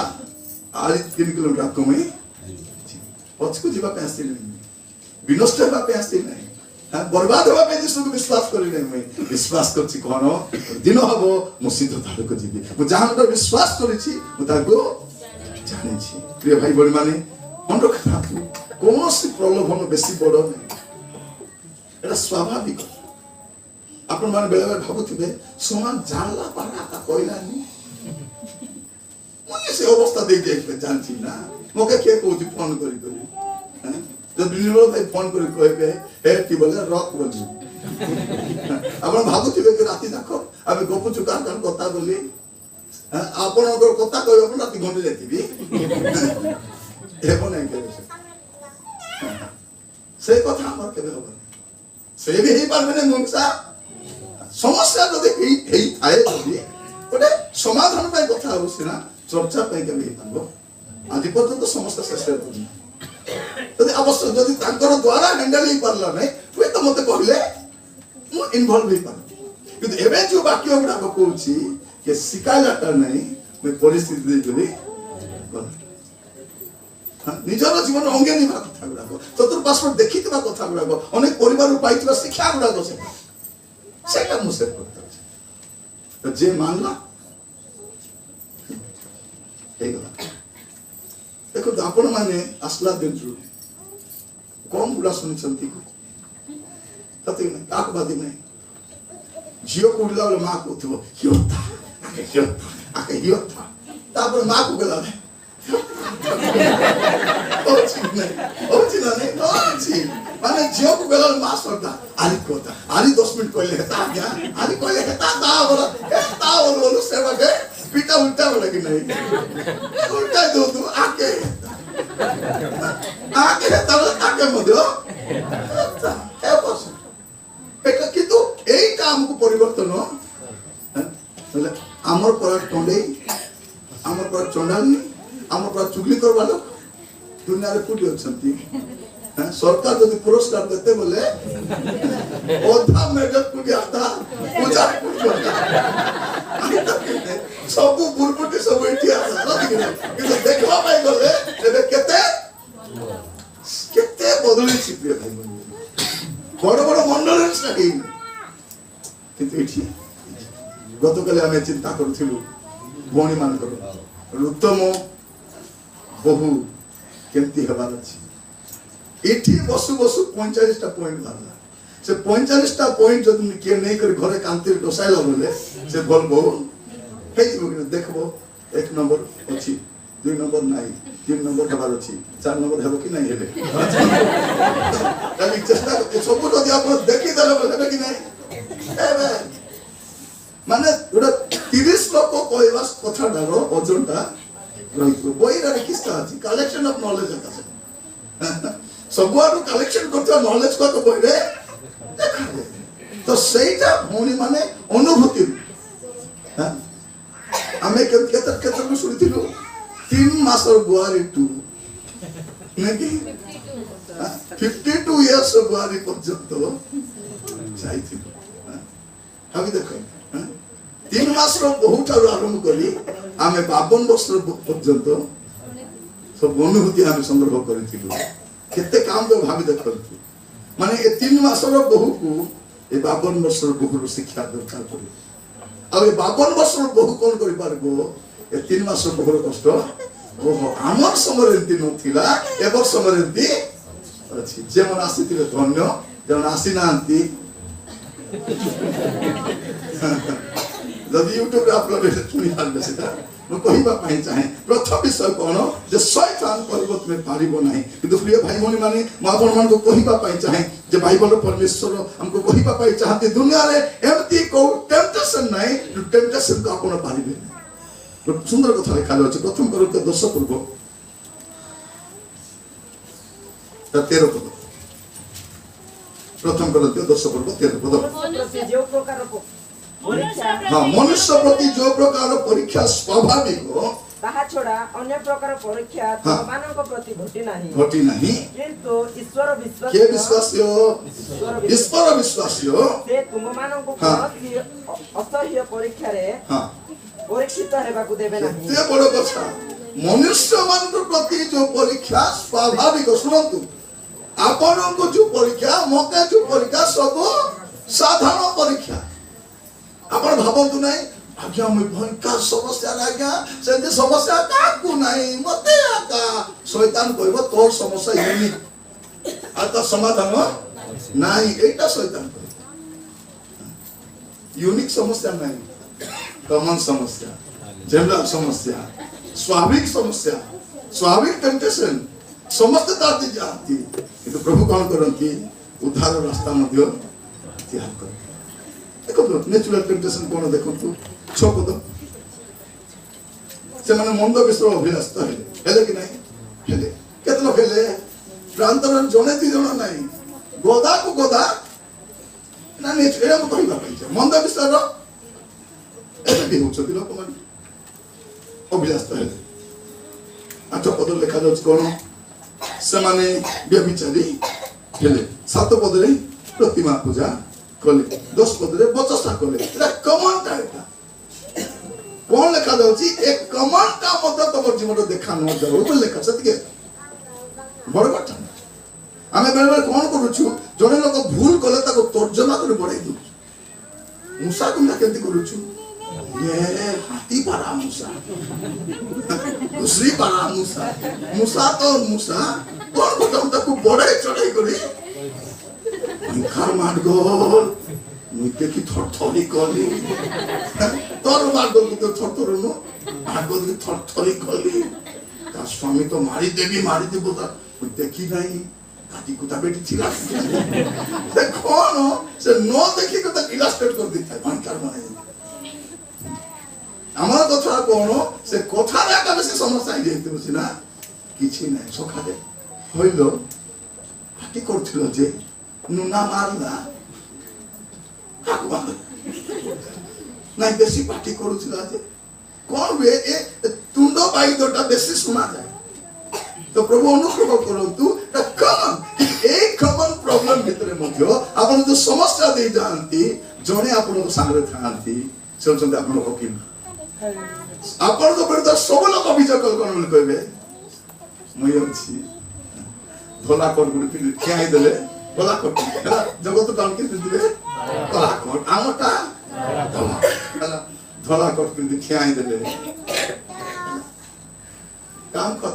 आरी 3 किलोमीटर कमे बच को जीवा पे आस्ते नहीं विनष्ट होबा पे आस्ते नहीं हां बर्बाद होबा पे जिसको विश्वास करि नहीं मैं विश्वास करछि कोन दिन हबो मु सिद्ध धार को जीवी मु जहां तो विश्वास करिछि मु ताको जानि छी प्रिय भाई बड़ी माने मन रखा कोन से प्रलोभन बेसी बड़ नहीं एटा स्वाभाविक अपन माने बेले बेले भाबुथिबे समान जानला पारा का कोइला नहीं मुझे से अवस्था देख देख पे जानती ना मोके के कहूची फोन करी हैं जब बिलिनो भाई फोन करी कहबे हे की बोले रॉक बोली आपण भाबुथिबे कि राती देखो आबे गपु चुका कान कथा बोली हैं आपण अगर कथा कहबे आपण राती घंटे जातिबी हेबो नै करे से कथा हमर केबे होबो से भी ही पारबे नै मुंसा समस्या जदि हेई थाए जदि ओटे समाधान पाई कथा हो सिना चर्चा पे के भी पाबो आदि पर्यंत समस्या शेष होई तदि अवश्य जदि तांकर द्वारा हैंडल ही परला नै वे तो मते कहले मु इन्वॉल्व ही पर किंतु एबे जो वाक्य गुडा को कहूची के शिकायत नै मैं परिस्थिति दे देबी निजर जीवन अंगे निभा कथा गुडा को चतुर्पार्श्व देखितबा कथा गुडा को अनेक परिवार पाइतबा शिक्षा गुडा को सेटा मु सेट करता तो जे मानला देखो आपण माने असला दिन कौन गुड़ा सुनी चलती तते नहीं काक बादी नहीं जियो कुडला वाला मां को थो हियोता आके हियोता तापर मां को गला ओ चिना नहीं माने झियो को बेला मां सरदा आली कोता आली 10 मिनट कहले हेता आज्ञा आली कहले हेता ता बोलो सेवा के पीटा उल्टा बोले कि नहीं उल्टा दो तू आके आके मध्य ए बस এটা কিন্তু এইটা আমাকে পরিবর্তন বলে আমার পর টন্ডে আমার পর চন্ডালি আমার পর চুগলি করবা লোক দুনিয়ারে কোটি অছন্তি সরকার যদি পুরস্কার দিতে বলে অধা মেডল কোটি আতা পূজা সবু বুলবুটি সব এটি আছে কিন্তু দেখবা পাই গলে এবে কেতে কেতে বদলিছি প্রিয় ভাই বড় বড় মন্ডলের সাথে কিন্তু এটি গতকালে আমি চিন্তা করছিলাম ভৌণী মানকর উত্তম বহু কেমতি হবার আছে এটি বসু বসু 45টা পয়েন্ট বাড়লা সে 45টা পয়েন্ট যদি কে নেই করে ঘরে কান্তির বসাইলা বলে সে বলবো হেই দেখবো 1 নম্বর আছে 2 নম্বর নাই 3 নম্বর হবার আছে 4 নম্বর হবে কি নাই হেলে তাহলে চেষ্টা করতে সব যদি আপনি দেখি তাহলে হবে কি নাই এবে মানে ওটা 30 লক্ষ কইবাস কথাটার ওজনটা রইতো বইরা কিস্তা আছে কালেকশন অফ নলেজ আছে সবুয়ারু কালেকশন করতে নলেজ কত বইরে দেখা যায় তো সেইটা ভৌণী মানে অনুভূতি হ্যাঁ আমি কেতন শুনিছিল 3 মাসের বুয়ারি টু নাকি 52 ইয়ার্স বুয়ারি পর্যন্ত যাইছিল আমি দেখো 3 মাসের বহুটার আরম্ভ করি আমি 52 বছর পর্যন্ত সব অনুভূতি আমি সংগ্রহ করেছিল কেতে কাম তো ভাবি দেখন্তু মানে এই 3 মাসের বহুকু এই 52 বছর বহুর শিক্ষা দরকার পড়ে আর এই 52 বছর বহু কোন করি পারবো এই 3 মাসের বহুর কষ্ট ওহো আমার সময় এমতি নথিলা এবার সময় এমতি আছে যেমন আসিଥିଲେ ধন্য যেমন আসি নাহান্তি যদি ইউটিউবে আপলোড হয়ে শুনি পারবে সেটা ମୁଁ କହିବା ପାଇଁ ଚାହେଁ ପ୍ରଥମ ବିଷୟ କ'ଣ ଯେ ଶୈତାନ କରିବ ତୁମେ ପାରିବ ନାହିଁ କିନ୍ତୁ ପ୍ରିୟ ଭାଇ ଭଉଣୀ ମାନେ ମୁଁ ଆପଣମାନଙ୍କୁ କହିବା ପାଇଁ ଚାହେଁ ଯେ ବାଇବଲ ପରମେଶ୍ୱର ଆମକୁ କହିବା ପାଇଁ ଚାହାନ୍ତି ଦୁନିଆରେ ଏମିତି କୋଉ ଟେମ୍ପଟେସନ ନାହିଁ ଯୋଉ ଟେମ୍ପଟେସନକୁ ଆପଣ ପାରିବେ ଗୋଟେ ସୁନ୍ଦର କଥା ଲେଖାଯାଉଛି ପ୍ରଥମ କରନ୍ତେ 10 ପୂର୍ବ 13 ପଦ ପ୍ରଥମ କରନ୍ତେ 10 ପୂର୍ବ 13 ପଦ हाँ मनुष्य प्रति जो प्रकार परीक्षा स्वाभाविक ताहा छोड़ा अन्य प्रकार परीक्षा तुमମାନଙ୍କ प्रति घटी नाही किंतु ईश्वर विश्वास के विश्वासयो ईश्वर विश्वासयो से तुमମାନଙ୍କୁ कौनसी असह्य परीक्षा रे परीक्षित हेबाकु देबे नाही ते बड़ କଥା मनुष्य ମାନଙ୍କ प्रति जो परीक्षा स्वाभाविक सुनंतु आपनको जो परीक्षा मके जो परीक्षा सब साधारण परीक्षा आपण भाबंतु नाही आज्ञा मैं भयंकर समस्या आज्ञा से समस्या काकू नाही मते आका शैतान कहबो तोर समस्या यूनिक आ तो समाधान नाही एटा शैतान कहबो यूनिक समस्या नाही कॉमन समस्या जनरल समस्या स्वाभाविक समस्या स्वाभाविक टेम्पटेशन समस्त ताती जाती किंतु प्रभु कौन करंती उद्धार रास्ता मध्य त्याग कर देखो नेचुरल टेम्पटेशन कोन देखंतु छपद से माने मंद विश्व अभिलाष तो हेले कि नहीं हेले केतलो हेले प्रांतरण जने दी जण नाही गोदा को गोदा ना नेचुरल को कहिबा पइछ मंद विश्व रो एबे भी होछ दिलो कोन अभिलाष तो हेले आठ पद लेखा जाउछ कोन से माने व्यभिचारी हेले 7 पदरे प्रतिमा पूजा कले 10 पदरे बचसा कले एटा कमान का एटा कोन लेखा जाउची एक कमान का मत तमर जीवन देखा न जाउ बोल लेखा सतके बड़ बात आमे बेले बेले कोन करूछु जने लोक भूल कले ताको तर्जमा करे बढाई दउ मुसा तुमना केंति करूछु ये हाथी पारा मुसा दूसरी पारा मुसा मुसा तो मुसा कोन कोन ताको बढाई चढ़ाई करी घर मार गोल मुझे की थरथरी कली तोर मार गोल तो थरथर नो मार गोल की थरथरी कली ता स्वामी तो मारी देबो ता देखी नहीं काटी कुटा बेटी थिला से कौन से नो देखि को त इलास्ट्रेट कर दिता है भयंकर बने আমার কথা কোন সে কথার একটা বেশি সমস্যা হয়ে যেতে বসি না কিছু নাই সকালে হইল পাটি করছিল যে নুনা মারলা নাই বেশি পাটি করছিল যে কোন বে এ তুন্ড বাইদটা বেশি শোনা যায় তো প্রভু অনুগ্রহ করন্তু কমন এই কমন প্রবলেম ভিতরে মধ্য আপন যে সমস্যা দেই জানতি জনে আপন সাংরে থাকি সে হচ্ছেন আপনার ওকিল ଆପଣ ତ ବିରୁଦ୍ଧ ସବୁ ଲୋକ ଅଭିଯୋଗ କଣ ବୋଲି କହିବେ ମୁଇଁ ଅଛି ଧଳା କୋଟ ଗୋଟେ ଠିଆ ହେଇଦେଲେ ଧଳା କୋଟ ହେଲା ଜଗତ ଟାଣ କେମିତି ଦିବେ ଧଳା କୋଟ ଆମଟା ହେଲା ଧଳା କୋଟ କେମିତି ଠିଆ ହେଇଦେଲେ କାମ କର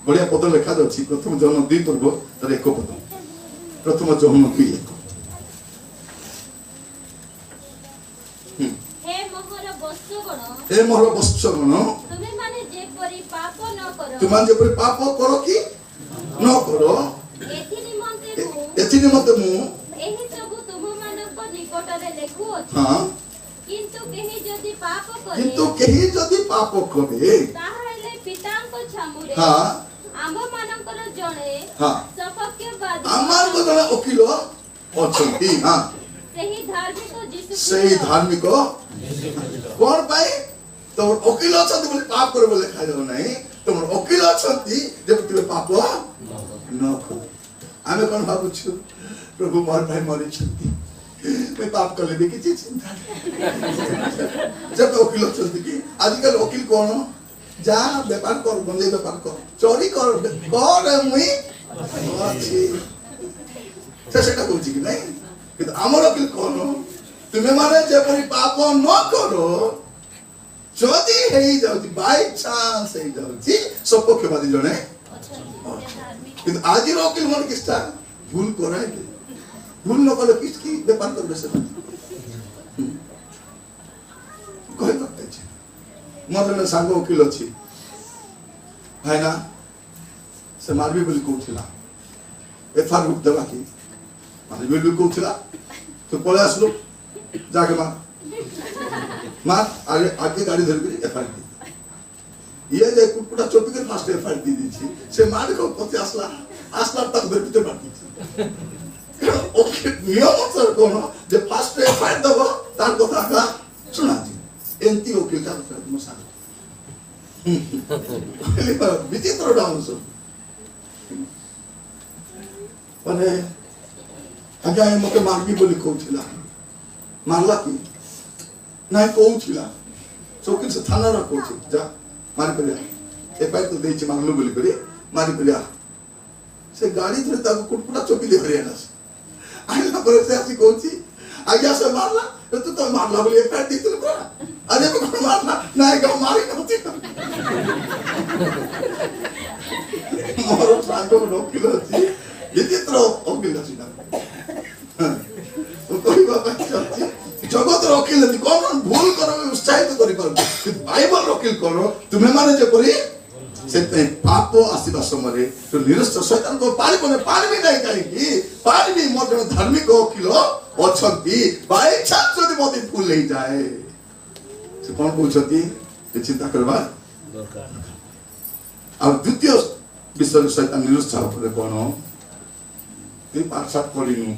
ବଢିଆ ପଦ ଲେଖା ଯାଉଛି ପ୍ରଥମ ଜହନ 2 ପର୍ବ ତାର 1 ପଦ ପ୍ରଥମ ଜହନ 2 1 ए मोर बस्चगण तुमे माने जेपरि पाप करो कि न करो एथि निमंते मु एही सब तुम मानक निकट रे लेखु अछि हां किंतु केही जदि पाप करे ताहाले पितांको छामुरे हां आम मानकर जणे हां सपक्यवादी आमार को जणे वकील अछंती हां सही धार्मिक कौन पाए तुम वकील अछंती बोली पाप करे बोले खाइ जाओ नहीं तुम वकील अछंती जब तुम पाप न करो आमे कोन भाबु छु प्रभु मोर भाई मरि छंती मैं पाप करले भी किछि चिंता जब वकील अछंती की आजकल वकील कौन जा व्यापार कर गंदे व्यापार कर चोरी कर मुई अछि सेटा कहछि कि नहीं कि आमर वकील कौन तुमे माने जेपरि पाप न करो जदि हेई जाउती बाय चांस हेई जाउती सपक्षवादी जने कि आज वकील मन किस्ता भूल कराय दे भूल न कले किसकी व्यापार करबे से कहि सकते छै मोर जने संग वकील अछि भाई ना से मारबी बोली कहउथिला एफआर रुक देबा की माने बिल्कुल कहउथिला तो पळे आसलो जाके मार आगे गाड़ी धर के एफआईआर दी ये जे कुकुटा चोपी के फास्ट एफआईआर दी दी थी से मार को पते आसला तक धर के मार दी ओके नियम सर कोन जे फास्ट एफआईआर दबो तार कथा का सुना दी एंटी वकील का मसा विचित्र डाउन सो माने आगे मके मारबी बोली कहउथिला मारला की नहीं कहउथिला चौकी से थाना रा कहउथि जा मारी परिया एफआईआर तो देछि मारलो बोली करे मारी परिया से गाड़ी धरे ताको कुटकुटा चौकी दे परिया नस आइला पर से आसी कहउथि आज्ञा से मारला तो मारला बोली एफआईआर दितल बा अरे को मारला नहीं गा मारी कहउथि मोर सांगो वकील अछि विचित्र वकील अछि ना जगत वकील कौन भूल करो उत्साहित करि पार बाइबल वकील करो तुमे माने जे परी से पाप आसीबा समय तो निरस्त शैतान को पारिबने पारबी नहीं काहे पारबी मोर धार्मिक वकील अछंती बाय चांस जदि मोदी भूल ले जाए से कौन कहउछती ये चिंता करबा और द्वितीय विषय शैतान निरुत्साह करे कोन ए पाठशाट करिनु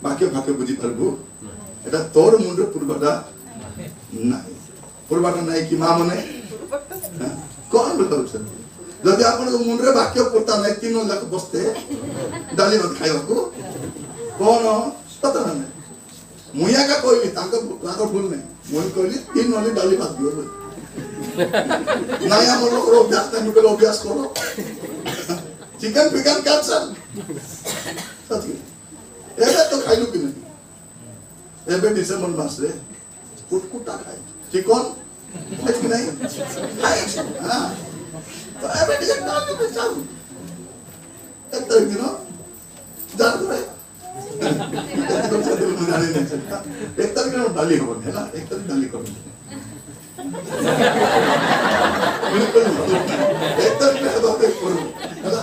बाकी भाके बुझी पारबो এটা তোর মুন্ডে পূর্বটা নাই পূর্বটা নাই কি মা মনে কোন বলছন যদি আপন মুন্ডে বাক্য পড়তা নাই 3 লাখ বসতে ডালি ভাত খাইবাকু কোন পতা নাই মুইয়া কা কইলি তাঙ্ক ভুল নাই মই কইলি 3 নলি ডালি ভাত দিও নাই আমর লোক অভ্যাস নাই মুকে অভ্যাস করো চিকেন পিকান ক্যান্সার সাথী এবে তো খাইলু কি নাই एबे डिसेंबर मास रे कुटकुटा खाए चिकन खाए कि नहीं खाए हां तो एबे डिसेंबर में चालू एक तरह की ना जान रे एक तरह की डाली हो है ना एक तरह डाली करो बिल्कुल एक तरह की बात करो है ना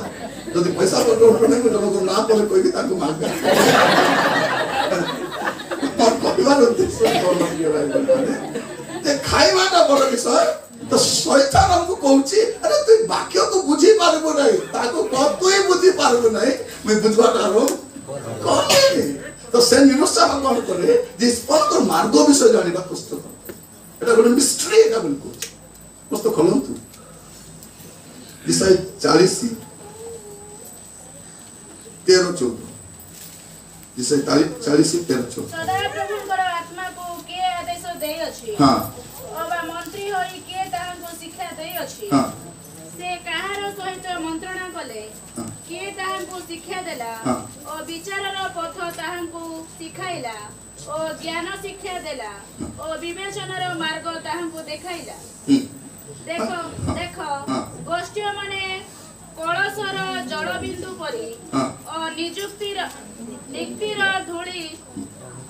যদি পয়সা कौन जनक ना पर कोई ताको मार कहिबार उद्देश्य कौन ये खाइबाटा बड़ विषय तो शैतान हमको कहूची अरे तू वाक्य को बुझी पारबो नहीं ताको तू ही बुझी पारबो नहीं मैं बुझवाटा रो कौन तो से निरुत्साह कौन करे जे स्पष्ट मार्ग विषय जानिबा पुस्तक एटा गोटे मिस्ट्री एटा बिल्कुल पुस्तक खोलंतु दिसाई 40 13-14 दिसाई 40 13-14 सदा प्रभुଙ୍କର आत्माକୁ କିଏ ଆଦେଶ ଦେଇଅଛି हां ଅବା ମନ୍ତ୍ରୀ ହୋଇ କିଏ ତାହାଙ୍କୁ ଶିକ୍ଷା ଦେଇଅଛି हां ସେ କାହାର ସହିତ ମନ୍ତ୍ରଣା କଲେ କିଏ ତାହାଙ୍କୁ ଶିକ୍ଷା ଦେଲା ଓ ବିଚାରର ପଥ ତାହାଙ୍କୁ ଶିଖାଇଲା ଓ ଜ୍ଞାନ ଶିକ୍ଷା ଦେଲା ଓ ବିବେଚନାର ମାର୍ଗ ତାହାଙ୍କୁ ଦେଖାଇଲା ଦେଖ ଦେଖ ଗୋଷ୍ଠୀମାନେ କଳସର ଜଳବିନ୍ଦୁ ପରି ଓ ନିଯୁକ୍ତିର ଧୂଳି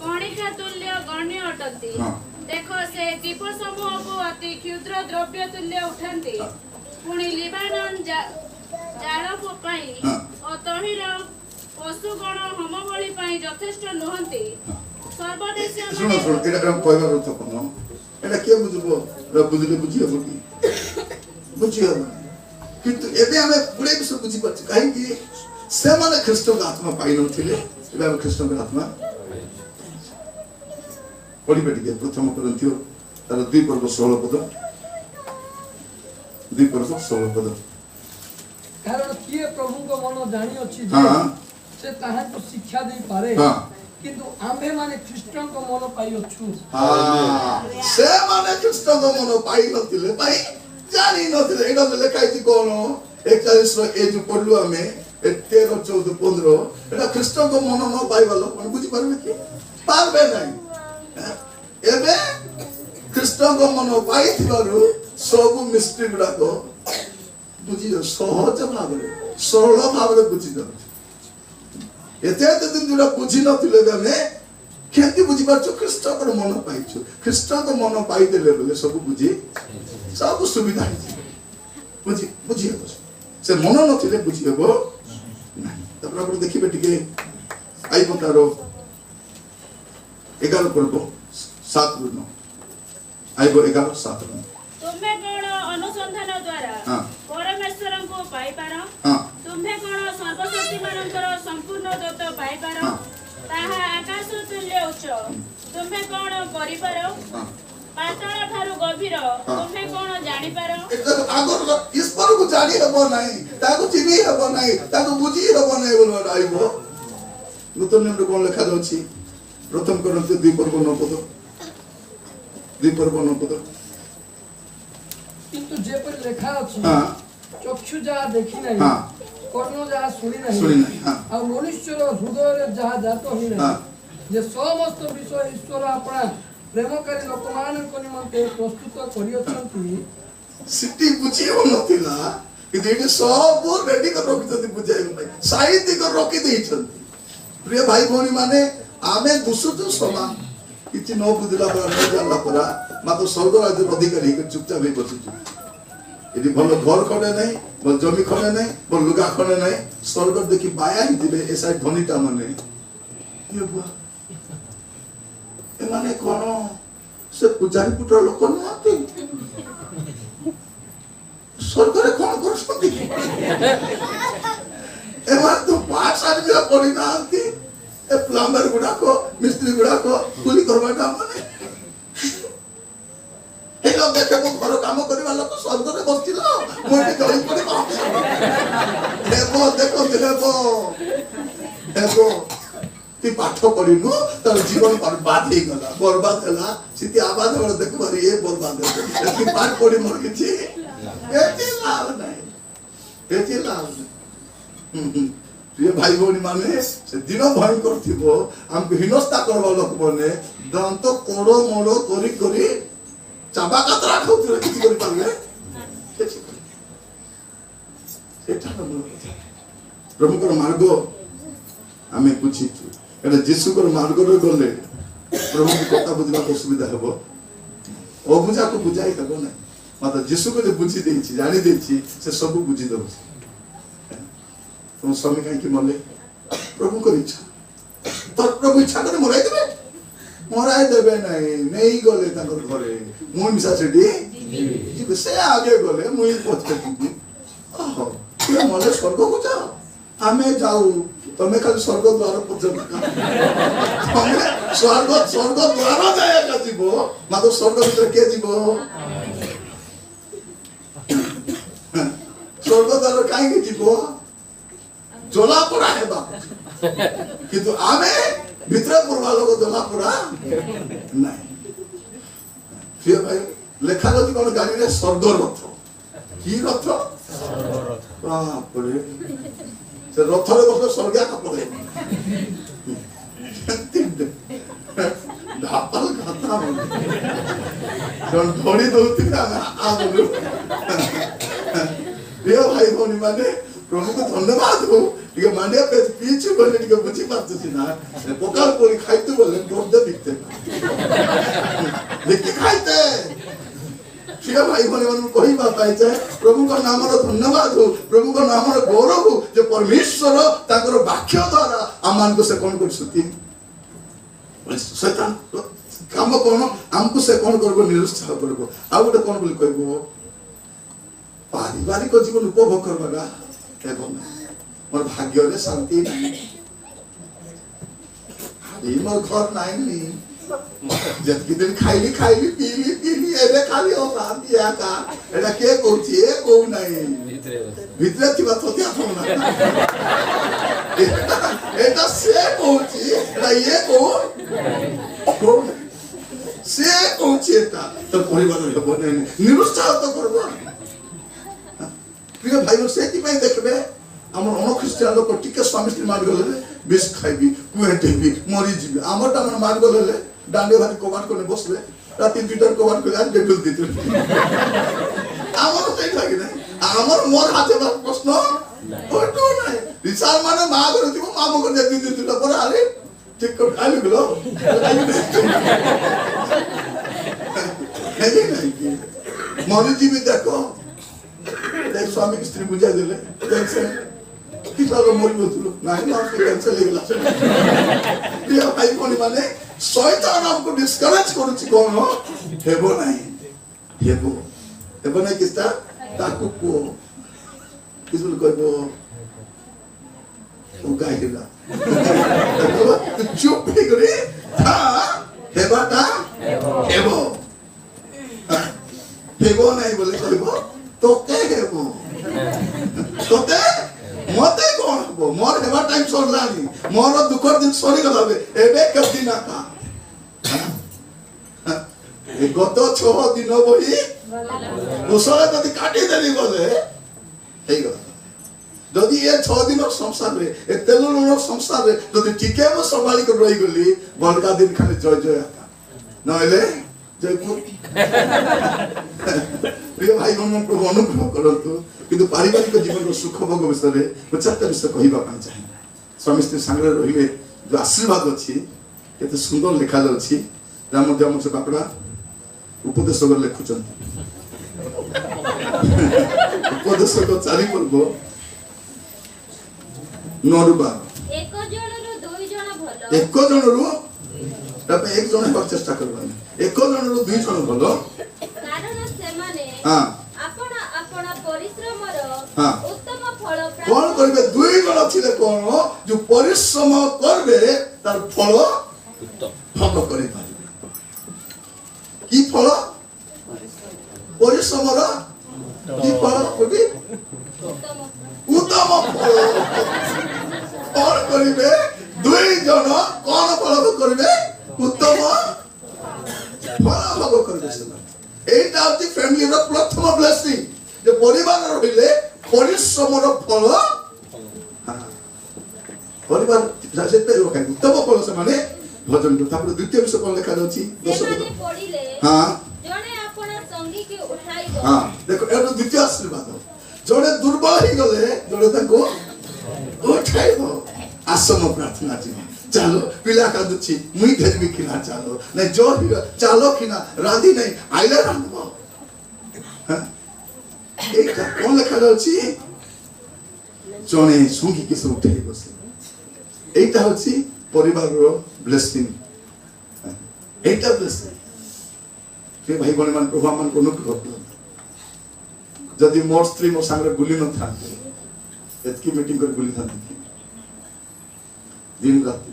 କଣିକା ତୁଲ୍ୟ ଗଣ୍ୟ ଅଟନ୍ତି ଦେଖ ସେ ଦୀପ ସମୂହକୁ ଅତି କ୍ଷୁଦ୍ର ଦ୍ରବ୍ୟ ତୁଲ୍ୟ ଉଠାନ୍ତି ପୁଣି ଲିବାନନ ଜାଳ ପାଇଁ ଓ ତହିଁର ପଶୁଗଣ ହୋମବଳି ପାଇଁ ଯଥେଷ୍ଟ ନୁହନ୍ତି ସର୍ବଦେଶୀୟ ଶୁଣ ଶୁଣ ଏଟା କହିବାର ଅର୍ଥ କଣ ଏଟା କିଏ ବୁଝିବ ବୁଝିଲେ ବୁଝିବ କି ବୁଝିବ କିନ୍ତୁ ଏବେ ଆମେ ପୁଳେ ବିଷୟ ବୁଝିପାରୁଛୁ କାହିଁକି ସେମାନେ ଖ୍ରୀଷ୍ଟଙ୍କ ଆତ୍ମା ପାଇନଥିଲେ ଏବେ ଆମେ ଖ୍ରୀଷ୍ଟଙ୍କ ଆତ୍ମା पढ़िबे टिके प्रथम कोरिन्थियो तार 2 पर्व 16 पद 2 पर्व 16 पद कारण किए प्रभु को मन जानि अछि जे से ताहा को शिक्षा दे पारे किंतु आम्भे माने ख्रीष्टन को मन पाई अछु से माने ख्रीष्टन को मन पाई नथिले भाई जानि नथिले एटा लेखाइ छि कोन 41 रो ए जो पढलु हमें 13 14 15 एटा ख्रीष्टन को मन न पाइबा लोक मन बुझी पारबे कि पारबे नहीं एबे कृष्ण को मन पाई थिबारु सब मिस्ट्री गुडा को बुझी जो सहज भाबरे सरल भाबरे बुझी जो एते दिन जुडा बुझी नथिले बे केति बुझी पाछो कृष्ण को मन पाइछु कृष्ण को मन पाई देले बोले सब बुझी सब सुविधा बुझी बुझी से मन नथिले बुझी हेबो नहीं तब आपण देखिबे टिके आई बतारो 11 पर्व 7 ରୁ 9 आइबो 11 7 ରୁ तुमे कोन अनुसंधान द्वारा परमेश्वर को पाई पारो तुमे कोन सर्वशक्ति मानकर संपूर्ण दत्त पाई पारो ताहा आकाश तुल्य उच्च तुमे कोन करि पारो पाताल थारु गभीर तुमे कोन जानि पारो आगर ईश्वर को जानि हबो नाही ताको चिनि हबो नाही ताको बुझी हबो नाही बोलबा आइबो नूतन नियम कोन लेखा जाउछि प्रथम कोरिन्थियो 2 पर्व 9 पद 2 पर्व 9 पद किंतु जे पर लेखा अछि चक्षु जा देखि नाही कर्ण जा सुनि नाही आ मनुष्य रो हृदय रे जा जातो हि नाही जे समस्त विषय ईश्वर अपना प्रेमकारी लोकमान को निमंते प्रस्तुत करि अछंती सिटी बुझी हो नथिला कि देडी सब रेडी कर रखि बुझाइ नै साहित्य कर रखि देइ छथि प्रिय भाई भौणी माने आमे दुसुतु समान किछि न बुझला पर न जानला पर मात्र स्वर्ग राज्य अधिकारी के चुपचाप ही बसिछु यदि भलो घर खणे नै भल जमी खणे नै भल लुगा खणे नै स्वर्ग देखि बाया ही दिबे एसा धनीटा माने ये बुआ ए माने कोन से पुजारी पुत्र लोक न आते स्वर्ग रे कोन करसती ए माने तो पास आदमी पड़ी ना आती ए प्लम्बर गुडा को मिस्त्री गुडा को कुली करबाटा माने ए लोग देखे को घर काम करबा लोक स्वर्ग रे बसिला मोटी गली पड़ी देखो ती पाठ पढिनु तर जीवन बर्बाद हे गला बर्बाद हला सिति आवाज वाला देखो अरे ये बर्बाद है ती पाठ पढि मोर किछि एति लाभ नाही एति लाभ नहीं प्रिय भाई भौणी माने से दिन भयंकर थिबो हमको हिनस्ता करबा लोक बने दांत कोड़ो मोड़ो करी करी चाबा कातरा खाउतिर किछि करि पारले सेटा प्रभुकर मार्ग आमे बुझिछु एटा जीशुकर मार्ग रे गले प्रभु की कथा बुझला असुविधा हेबो अबुझा को बुझाई हेबो नै मात्र जीशु को जे बुझी देछि जानि देछि से सब बुझी दबो तुम स्वामी कहीं मले प्रभु को इच्छा तो प्रभु इच्छा करे मराई देवे नहीं गले घरे मुई मिसा सेठी से आगे गले मुई पछे मले स्वर्ग को जाओ आमे जाऊ तमें खाली स्वर्ग द्वार पर्यंत स्वर्ग द्वार जाएगा जीव मात्र स्वर्ग भीतर के जीव स्वर्ग द्वार कहीं जीव जला पड़ा है किंतु आमे भीतर पूर्वा लोग जला पड़ा नहीं फिर भाई लेखा गति कौन गाड़ी रे स्वर्ग रथ की रथ बाप रे से रथ रे बस स्वर्ग का पड़े ढापल खाता जन धोड़ी दोती का आ बोलू ये भाई भौणी माने प्रभु को धन्यवाद हो ठीक मांडिया पे पीछे बोले ठीक बुझी पाते सी ना पोकाल कोली खाइते बोले डोब दे दिखते देखि खाइते ठीक भाई भौणी मन कोई बात आई जाए प्रभु का नाम रो धन्यवाद हो प्रभु का नाम रो गौरव हो जे परमेश्वर ताकर वाक्य द्वारा आमान को से कोन कर सुती शैतान काम कोन हमको से कोन करबो निरुत्साह करबो आ गोटे कोन बोली कहबो पारिवारिक जीवन उपभोग करबा मोर भाग्य रे शांति नहीं मोर घर नहीं जतकी दिन खाइली पीली एबे खाली हो शांति आका एटा के कहछि ए को नहीं भितरे थिबा तोतिया फोना एटा से कहछि एटा ये को से कहछि एटा तो परिवार हेबो नहीं निरुत्साह तो करबो प्रिय भाई से देखबे आमर अन ख्रिस्टियान लोक टिके स्वामी स्त्री मार गले बेस खाइबी कुहेटेबी मरी जीबी आमरटा मन मार गले डांडे भारी कबाट कोने बसले राती दुटार कबाट कोले आज बेगल दिते आमर सेई लागे ना आमर मोर हाथे बार प्रश्न ओटो নাই विचार माने मा करे दिबो मामो करे दिते दुटा पर आरे ठीक कर आलु गलो नहीं मरी जीबी देखो देख स्वामी की स्त्री बुझा देले कैंसर किसा रो मोरी बोतलो नाही ना उसके कैंसर लेगला ये भाई कोनी माने शैतान हमको डिस्करेज करूची कोन हेबो नहीं किस्ता ताकू को किसुल कहबो ओ गाइला तो चुप ही करे था हेबाटा हेबो नहीं बोले कहबो तो के हेबो तोते मते कोन हबो मोर हेबा टाइम सरलानी मोर दुख दिन सरी गलाबे एबे कति ना का ए गत 6 दिन बही उसले जदी काटी देली बोले हेई गला जदी ए 6 दिन संसार रे ए तेलुलुर संसार रे जदी ठीके म संभाली कर रही गली बलका दिन खाली जय आता नहले जयपुर प्रिय भाई बहन प्रभु अनुग्रह करतु किंतु पारिवारिक जीवन सुख भोग विषय रे चारटा विषय कहबा पाई चाहे स्वामी स्त्री संगे रहिले जो आशीर्वाद अछि केते सुंदर लिखा अछि रा मध्य हम से बापड़ा उपदेश कर लिखुचन उपदेश को चारि पर्व 9 ରୁ 12 एक जनरो 2 जण भलो एक जनरो तबे एक जण पर चेष्टा करबा एक जनरो 2 जण भलो कारण से माने आपण परिश्रम रो उत्तम फल प्राप्त कोन करबे 2 जण थिले कोन जो परिश्रम करबे तार फल उत्तम भोग करि पारिबे की फल परिश्रम रो की फल कोबी उत्तम फल कोन करिबे 2 जण कोन फल करिबे उत्तम फल भोग करिबे एटा होती फैमिली रो प्रथम ब्लेसिंग जे परिवार रहिले परिश्रम रो फल परिवार जासे पे रो खाइ उत्तम फल से माने भजन तो तापर द्वितीय विषय कोन लिखा जाउची 10 पढिले हां जने आपण संगी के उठाइबो हां देखो एटा द्वितीय आशीर्वाद जने दुर्बल ही गले जने ताको उठाइबो आसम प्रार्थना जी चलो पिला का दुची मुई घर भी खिला चलो नहीं जो चलो खिना राधी नहीं आइले रांधबो हां एक कौन लिखा अछि ଜଣେ ଶୁଙ୍ଘିକି ସେ ଉଠେଇ ବସେ। এইটা হচ্ছে পরিবারর ব্লেসিং, এইটা ব্লেসিং। প্রিয় ভাই বোন মানে প্রভু আমাকে অনুগ্রহ করুন। যদি মোর স্ত্রী মোর সামনে গুলি ন থাকে এতকি মিটিং করে গুলি থাকতে কি দিন রাতে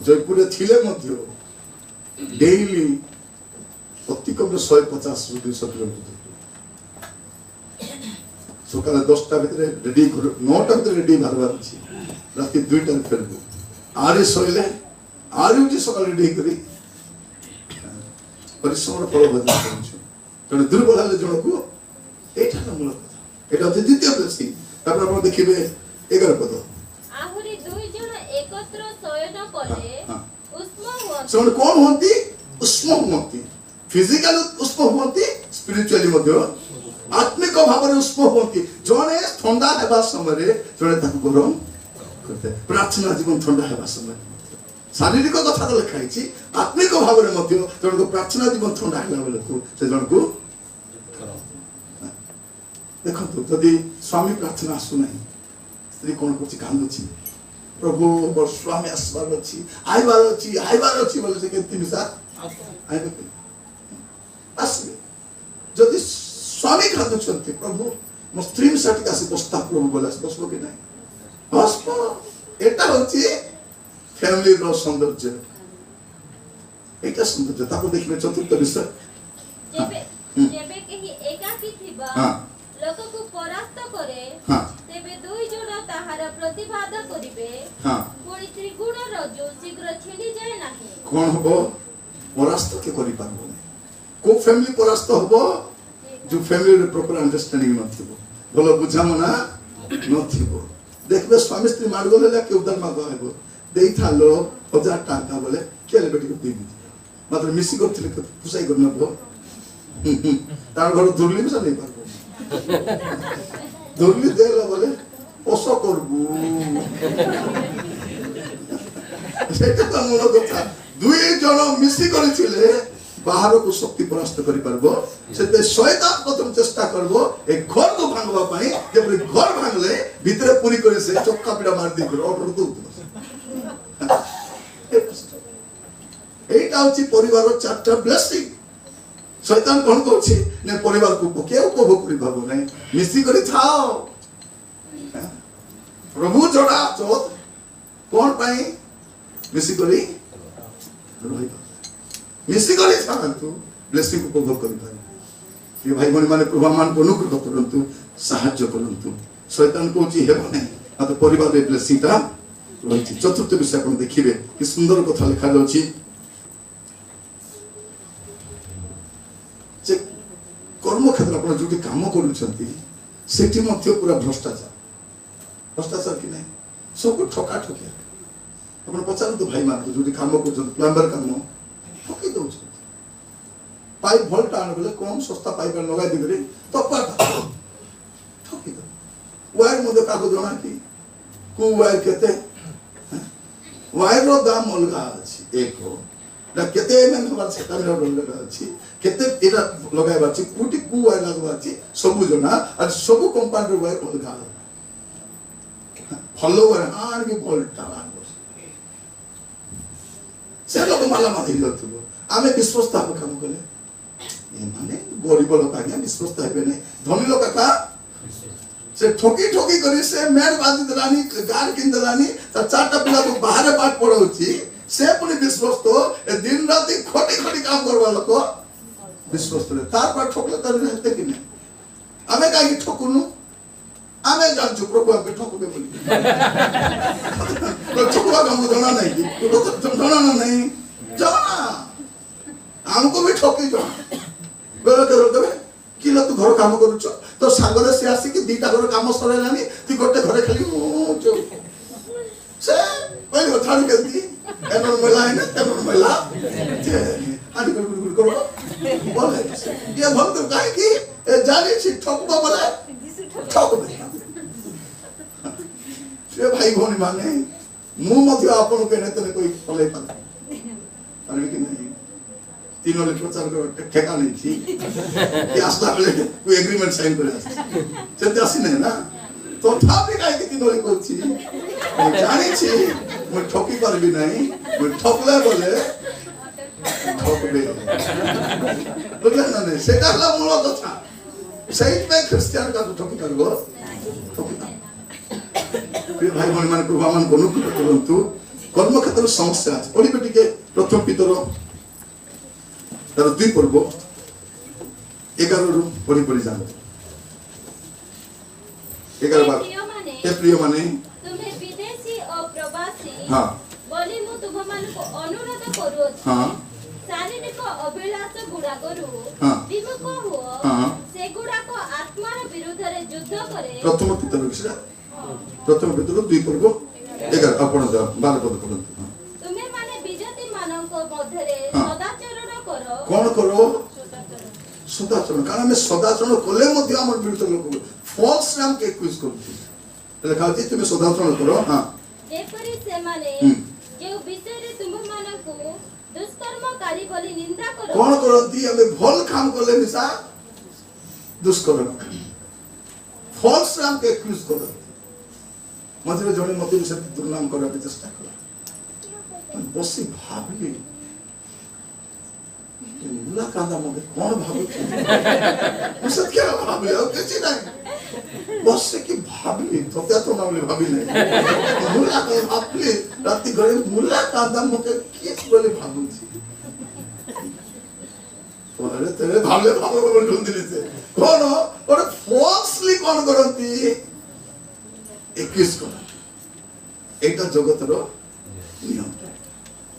জয়পুরে ছিলে মধ্য ডেইলি অতি কমরে 150-200 কিলোমিটার সকালে 10টা ভিতরে রেডি করে 9টা ভিতরে রেডি বারবার আছে রাতে 2টার ফেরবো আরে শৈলে আরে উঠি সকালে রেডি করি পরিশ্রমের ফল ভোজন করছো। কারণ দুর্বল হলে জনকু এইটা না মূল কথা। এটা হচ্ছে দ্বিতীয় ব্লেসিং। তারপর আমরা দেখিবে 11 পদ। আহুরি দুই জন একত্র শয়ন কলে উষ্ম হুଅନ୍ତି। ସେମାନେ কোন ହୁଅନ୍ତି? ଉଷ୍ମ ହୁଅନ୍ତି। ଫିଜିକାଲି ଉଷ୍ମ ହୁଅନ୍ତି, ସ୍ପିରିଚୁଆଲି ମଧ୍ୟ ଆତ୍ମିକ ଭାବରେ ଉଷ୍ମ ହୁଅନ୍ତି। ଜଣେ ଥଣ୍ଡା ହେବା ସମୟରେ ଜଣେ ତାକୁ ଗରମ କରିଥାଏ। ପ୍ରାର୍ଥନା ଜୀବନ ଥଣ୍ଡା ହେବା ସମୟରେ ଶାରୀରିକ କଥା ତ ଲେଖା ହେଇଛି, ଆତ୍ମିକ ଭାବରେ ମଧ୍ୟ ଜଣକୁ ପ୍ରାର୍ଥନା ଜୀବନ ଥଣ୍ଡା ହେଲା ବେଳକୁ ସେ ଜଣକୁ ଦେଖନ୍ତୁ ଯଦି ସ୍ୱାମୀ ପ୍ରାର୍ଥନା ଆସୁନାହିଁ ସ୍ତ୍ରୀ କଣ କରୁଛି? କାନ୍ଦୁଛି, ପ୍ରଭୁ ମୋର ସ୍ୱାମୀ ଆସିବାର ଅଛି, ଆଇବାର ଅଛି ବୋଲେ ସେ କେମିତି ମିଶା ଆସିବେ। ଯଦି ସ୍ୱାମୀ କାନ୍ଦୁଛନ୍ତି ପ୍ରଭୁ ମୋ ସ୍ତ୍ରୀ ମିଶା ଟିକେ ଆସି ବସ୍ତା ପ୍ରଭୁ ବୋଲେ ଆସି ବସିବ କି ନାହିଁ? ବସିବ। ଏଟା ହଉଛି ଫ୍ୟାମିଲିର ସୌନ୍ଦର୍ଯ୍ୟ, ଏଇଟା ସୌନ୍ଦର୍ଯ୍ୟ। ତାକୁ ଦେଖିବେ ଚତୁର୍ଥ ବିଷୟ ଯେବେ କେହି ଏକାକୀ ଥିବା ଲୋକକୁ ପରାସ୍ତ କରେ ତେବେ ଦୁଇ ଜଣ ତାହାର ପ୍ରତିବାଦ କରିବେ, ପୁଣି ତ୍ରିଗୁଣ ରଜ୍ଜୁ ଶୀଘ୍ର ଛିଣ୍ଡିଯାଏ ନାହିଁ। କଣ ହବ? ପରାସ୍ତ କିଏ କରିପାରିବନି। କୋଉ ଫ୍ୟାମିଲି ପରାସ୍ତ ହବ? ଯୋଉ ଫ୍ୟାମିଲିରେ ପ୍ରପର ଅଣ୍ଡରଷ୍ଟାଣ୍ଡିଂ ନଥିବ, ଭଲ ବୁଝାମଣା ନଥିବ। ଦେଖିବେ ସ୍ୱାମୀ ସ୍ତ୍ରୀ ମାଡଗୋଳ ହେଲେ କିଏ ଉଦାର ମାଗ ହେବ ଦେଇଥାଲୋ 1000 ଟଙ୍କା ବୋଲେ କିଏ ହେଲେ ଟିକେ ଦେଇଦେଇଛି ମାତ୍ର ମିଶି କରିଥିଲେ ଖୁସାଇ କରି ନେବ ତାର ଘର ଦୁର୍ଲି ମିଶା ନେଇପାରିବ ଦୁର୍ଲି ଦେଲା ବୋଲେ ପୋଷ କରବୁ ସେଇଟା ତ ମୂଳ କଥା। ଦୁଇ ଜଣ ମିଶି କରିଥିଲେ ବାହାରକୁ ଶକ୍ତି ପରାସ୍ତ କରିପାରିବ। ସେଥିପାଇଁ ଶୟତାନ ପ୍ରଥମ ଚେଷ୍ଟା କରିବ ଏ ଘରକୁ ଭାଙ୍ଗିବା ପାଇଁ। ଯେପରି ଘର ଭାଙ୍ଗିଲେ ଭିତରେ ପୁରୀ କରି ସେ ଚକା ପିଡ଼ା ମାରି ଦେଇକି ଅର୍ଡର ଦଉଥିବ। এইটা হচ্ছে পরিবারের 4টা ব্লেসিং। শয়তান কোন করছে না পরিবারকে কেউ উপভোগ করি ভাবো নাই, মিশি করে থাও। প্রভু জড়া চোদ কোন পাই মিশি করে রহিবা, মিশি করে থাকন্তু ব্লেসিং উপভোগ করি পারে। প্রিয় ভাই বোন মানে প্রভু মান অনুগ্রহ করন্তু, সাহায্য করন্তু। শয়তান কହୁଛି ହେବ ନାହିଁ, মাত্র পরিবারের ব্লেসিংটা রয়েছে। চতুর্থ বিষয় ଆପଣ ଦେଖିବେ কি সুন্দর কথা লেখা যাচ্ছে যে কর্মক্ষেত্রে আপনারা যোଉଠି কাম କରୁଛନ୍ତି সেটি ମଧ୍ୟ পুরা ভ্রষ্টাচার। ভ্রষ্টাচার কি নাই, ସବୁ ଠକା ଠକି। ଆପଣ ପଚାରନ୍ତୁ ଭାଇମାନଙ୍କୁ ଯୋଉଠି କାମ କରୁଛନ୍ତି, ପ୍ଲମ୍ବର କାମ ଠକି ଦଉଛନ୍ତି। ପାଇପ୍ ଭଲଟା ଆଣ ବୋଲେ କମ ଶସ୍ତା ପାଇପ୍ ଲଗାଇ ଦେଇକରି ତପାଟା ଠକି ଦେବ। ୱାୟାର ମଧ୍ୟ କାହାକୁ ଜଣା କି କୋଉ ୱାୟାର କେତେ, ୱାୟାରର ଦାମ ଅଲଗା ଅଛି। ଏକ ନା କେତେ ଏମଏମ୍ ହବାର ସେଟା ବି ଅଲଗା ଅଛି, କେତେ ଏଟା ଲଗାଇବାର ଅଛି, କୋଉଠି କୋଉ ୱାୟାର ଲଗାଇବାର ଅଛି ସବୁ ଜଣା। ଆଉ ସବୁ କମ୍ପାନୀର ୱାୟାର ଅଲଗା ଅଲଗା। ଭଲ ୱାୟାର ଆଣିକି ଭଲଟା ଆଣିବ, ସେ ଲୋକ ମାଲାମାଲ ହେଇଯାଉଥିବ। ଆମେ ବିଶ୍ୱସ୍ତ ଭାବେ କାମ କଲେ ଏମାନେ ଗରିବ ଲୋକ ଆଜ୍ଞା ବିଶ୍ୱସ୍ତ ହେବେ ନାହିଁ। ଧନୀ ଲୋକ କା से ठोकी ठोकी करी से मेड बाजी देलानी, गार किन देलानी, ता 4टा पिला को बाहर पाठ पढाउची, से पुनी विश्वस्त ए दिन राति खटी खटी काम करबा लोक विश्वस्त रे। तार पर ठोकले त रहते कि नहीं? आमे काई ठोकुनु, आमे जानछु प्रभु आके ठोकबे बोली तो ठोकवा काम जणा नहीं कि तो जणा नहीं जणा हमको भी ठोकी जणा बेरो के किला तू घर काम करूछ तो सागरे से आसी कि 2टा घर काम सरेलानी, तू गोटे घरे खाली से पहिले छाड़ी के दी एनर महिला है ना एनर महिला आदि गुड़ करो बोले ये भल तो काहे कि जानी छी ठोकबो बोले ठोकबे। से भाई भौणी माने मु मध्य आपन के नेतने कोई पले पाले अरे कि नहीं 3 लोग प्रचार कर ठेका नहीं थी कि आसला बेले कोई एग्रीमेंट साइन करे से आसी नहीं ना तथापि काहे कि नोली करछि जानि छी मु ठकी परबी नहीं मु ठकले बोले ठकबे बुझले ना नहीं सेटा हला मूल कथा सहित में क्रिश्चियन का तो ठकी करबो ठकी ना प्रिय भाई भनी मान प्रभु मान अनुग्रह करंतु कर्म क्षेत्र समस्या अछि ओडी बेटी के प्रथम पितर तार दुई पर्व 11 रु पढ़ी जानो 11 बार हे प्रिय माने तुम्हें विदेशी और प्रवासी हां बोली मु तुम मान को अनुरोध करू अछि हां शारीरिक अभिलाष गुड़ा करू हां विमुख हो हां से गुड़ा को आत्मार विरुद्ध रे युद्ध करे प्रथम पितर विषय प्रथम पितर दुई पर्व 11 आपण 12 पद पढ़ंतु तुम्हें माने विजती मानक मध्य रे सदाचरण करो कोन करो सदाचरण कारण में सदाचरण कोले मध्ये हमर विरुद्ध लोक फॉल्स नाम के एक्यूज करथि लेखा अछि तुम सदाचरण करो हां जेपरि से माने जे विषय रे तुम मानक दुष्कर्मकारी बोली निंदा करो कोन करथि हमें भल काम करले निसा दुष्कर्म फॉल्स नाम के एक्यूज करो मझे जने मते से दुर्नाम करबा के चेष्टा करो बसी भाबली मुला कांदा मगे कोन भाबु मुसत क्या भाबले और किछि नहीं बस की भाबली तोते तो नाम ले भाबी नहीं मुला के भाबली राती घरे मुला कांदा मगे किछ बोले भाबु छी अरे तेरे भाबले बोल ढूंढली से कोन और फॉल्सली कोन करंती 21 कोन एटा जगतर नियम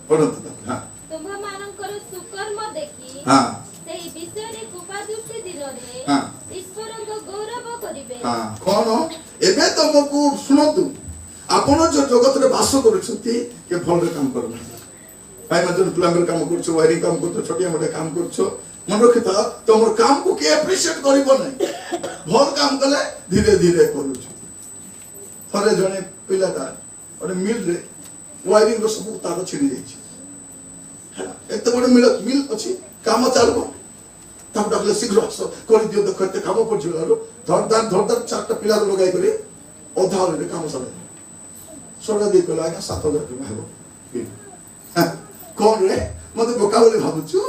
पढ़त हां तुम मानकर सुकर्म देखि हां सेही विषय रे कृपादृष्टि दिन रे हां ईश्वर को गौरव करिवे हां कोन एबे तुमको सुनतु आपण जो जगत रे वास करूछंती के भल रे काम करू भाई मजन प्लम्बर काम करछो वायरिंग काम करछो छोटिया मोटे काम करछो मन रखिता तमर काम को के एप्रिशिएट करिवो नै भल काम कले धीरे धीरे करूछ थरे जने पिलाटा ओरे मिल रे वायरिंग रो सब तार छिड़ी जाई एत बड़ मिल अछि काम चालबो तब डकले शीघ्र कर दियो देखते काम पर जिलारो धरदार चारटा पिला लगाई करे अधा रे काम सरे दे को लागा 7000 टका हेबो कोन रे मते बोका बोली भाबुछु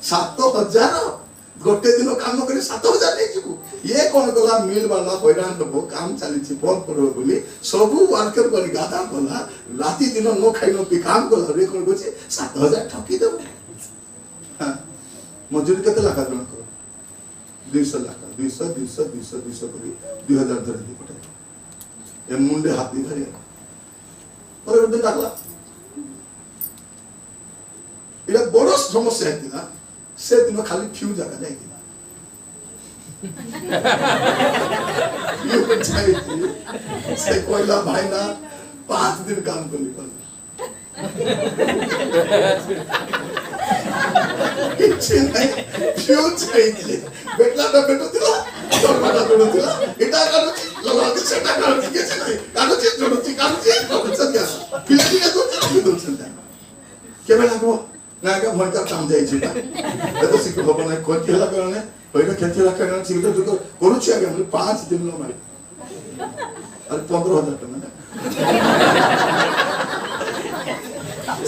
7000 गोटे दिन काम करे 7000 नै जिकु ये कोन कला मिल वाला हैरान दबो काम चली छी बंद करो बोली सब वर्कर करी गादा कला राती दिन न खाइ न पी काम कला रे कोन गोछि 7000 ठकी देबो हां मजूरी कते लाख जन करो 200 लाख 200 करी 2000 धरे दे पटे ए मुंडे हाथी भरी पर दिन डाकला इला बड़ समस्या है से दिन खाली फ्यू जगह जाई ये चाहिए से कोइला भाई ना 5 दिन काम करली पड़ किछि नहीं फ्यू चाहिए बेटला तो बेटो दिला तोरमाटा जोड़ो दिला इटा करू लगा के सेटा करू किछि नहीं कानो चीज जोड़ो छि कानो चीज जोड़ो छि क्या पिलटी के तो छि केबे लागो नागा भयंकर काम जाई छि ए तो सिक होबो नै कोति हला करने पहिला खेती ला करने छि तो करू छि आगे 5 दिन लो मारी अरे 15000 टका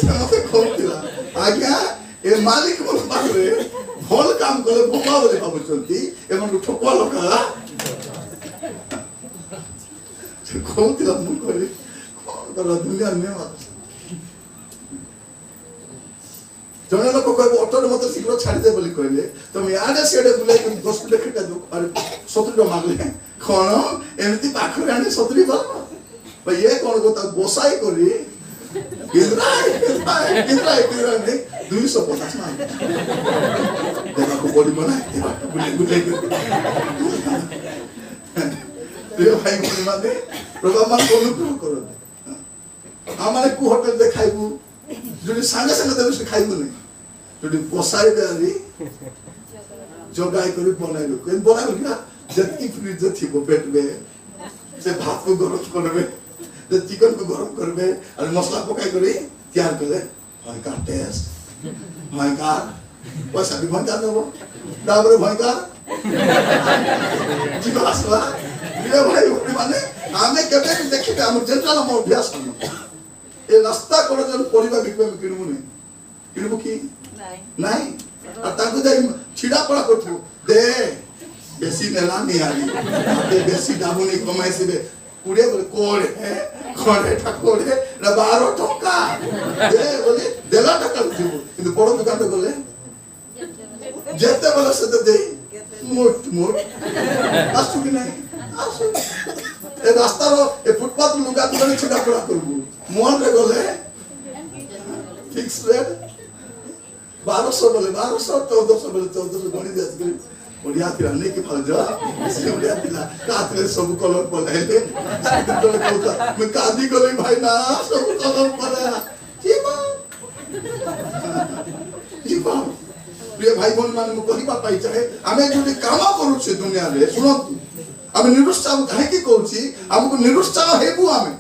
समझे खोल दिला आज्ञा ए मालिक मन पारे भल काम करे बोका बोले भाबुचंती एमन ठोकवा लोका से खोल दिला मुन करे तो दुनिया में मत जने लोक कहबो ऑटो मत शीघ्र छाड़ी दे बोली कहले तुम याडे सेडे बुलाई के 10 देखटा दो अरे 70 टका मागले कोन एमती पाखरे आनी 70 बल भाई ये कोन को त बोसाई करी किंद्राई नहीं 250 ना देखा को बॉडी बनाए बुले ये भाई बोली माने प्रोग्राम मान अनुग्रह करो हमारे को होटल दे खाइबू जोडी संगे संगे देबे से खाइबू नहीं जोडी बोसाई देली जोगाई करी बनाइलो कोन बनाइलो क्या जति फ्रिज थिबो पेट में से भात को गरम करबे तो चिकन को गरम करबे और मसाला पकाई करी तैयार करले भयंकर टेस्ट भयंकर पैसा भी भयंकर देबो दाबरे भयंकर जीवा असला प्रिय भाई भौणी माने आमे केबे भी देखिबे हम जनरल हम अभ्यास करनो ए रास्ता कोन जन परिबा बिकबे किनबु नै किनबु की नाही आ ताको जाई छिडा पड़ा करथु दे बेसी नेला नहीं आली दे बेसी दामुनी कमाई से कुड़े बोले कोड़े कोड़े ठाकोड़े ना 12 टका दे बोले देला टका दिबु किंतु बड़ दुकान रे गले जेते बोले से दे मोट मोट आसु कि नहीं आसु ए रास्ता रो ए फुटपाथ लुगा दुकान छिडा पड़ा करबु मोल रे गले फिक्स रेट 1200 बोले 1200 1400 बोले 1400 गणी दे आज बढ़िया थिला नहीं कि फल जा इसलिए बढ़िया थिला कातरे सब कलर पलाइले तो कहता मैं कादी गली भाई ना सब कलर पला जीवा प्रिय भाई बोल मान मु कहिबा पाई चाहे हमें जोटी काम करू छे दुनिया रे सुनो हम निरुत्साह काहे की कहूची हमको निरुत्साह हेबु हमें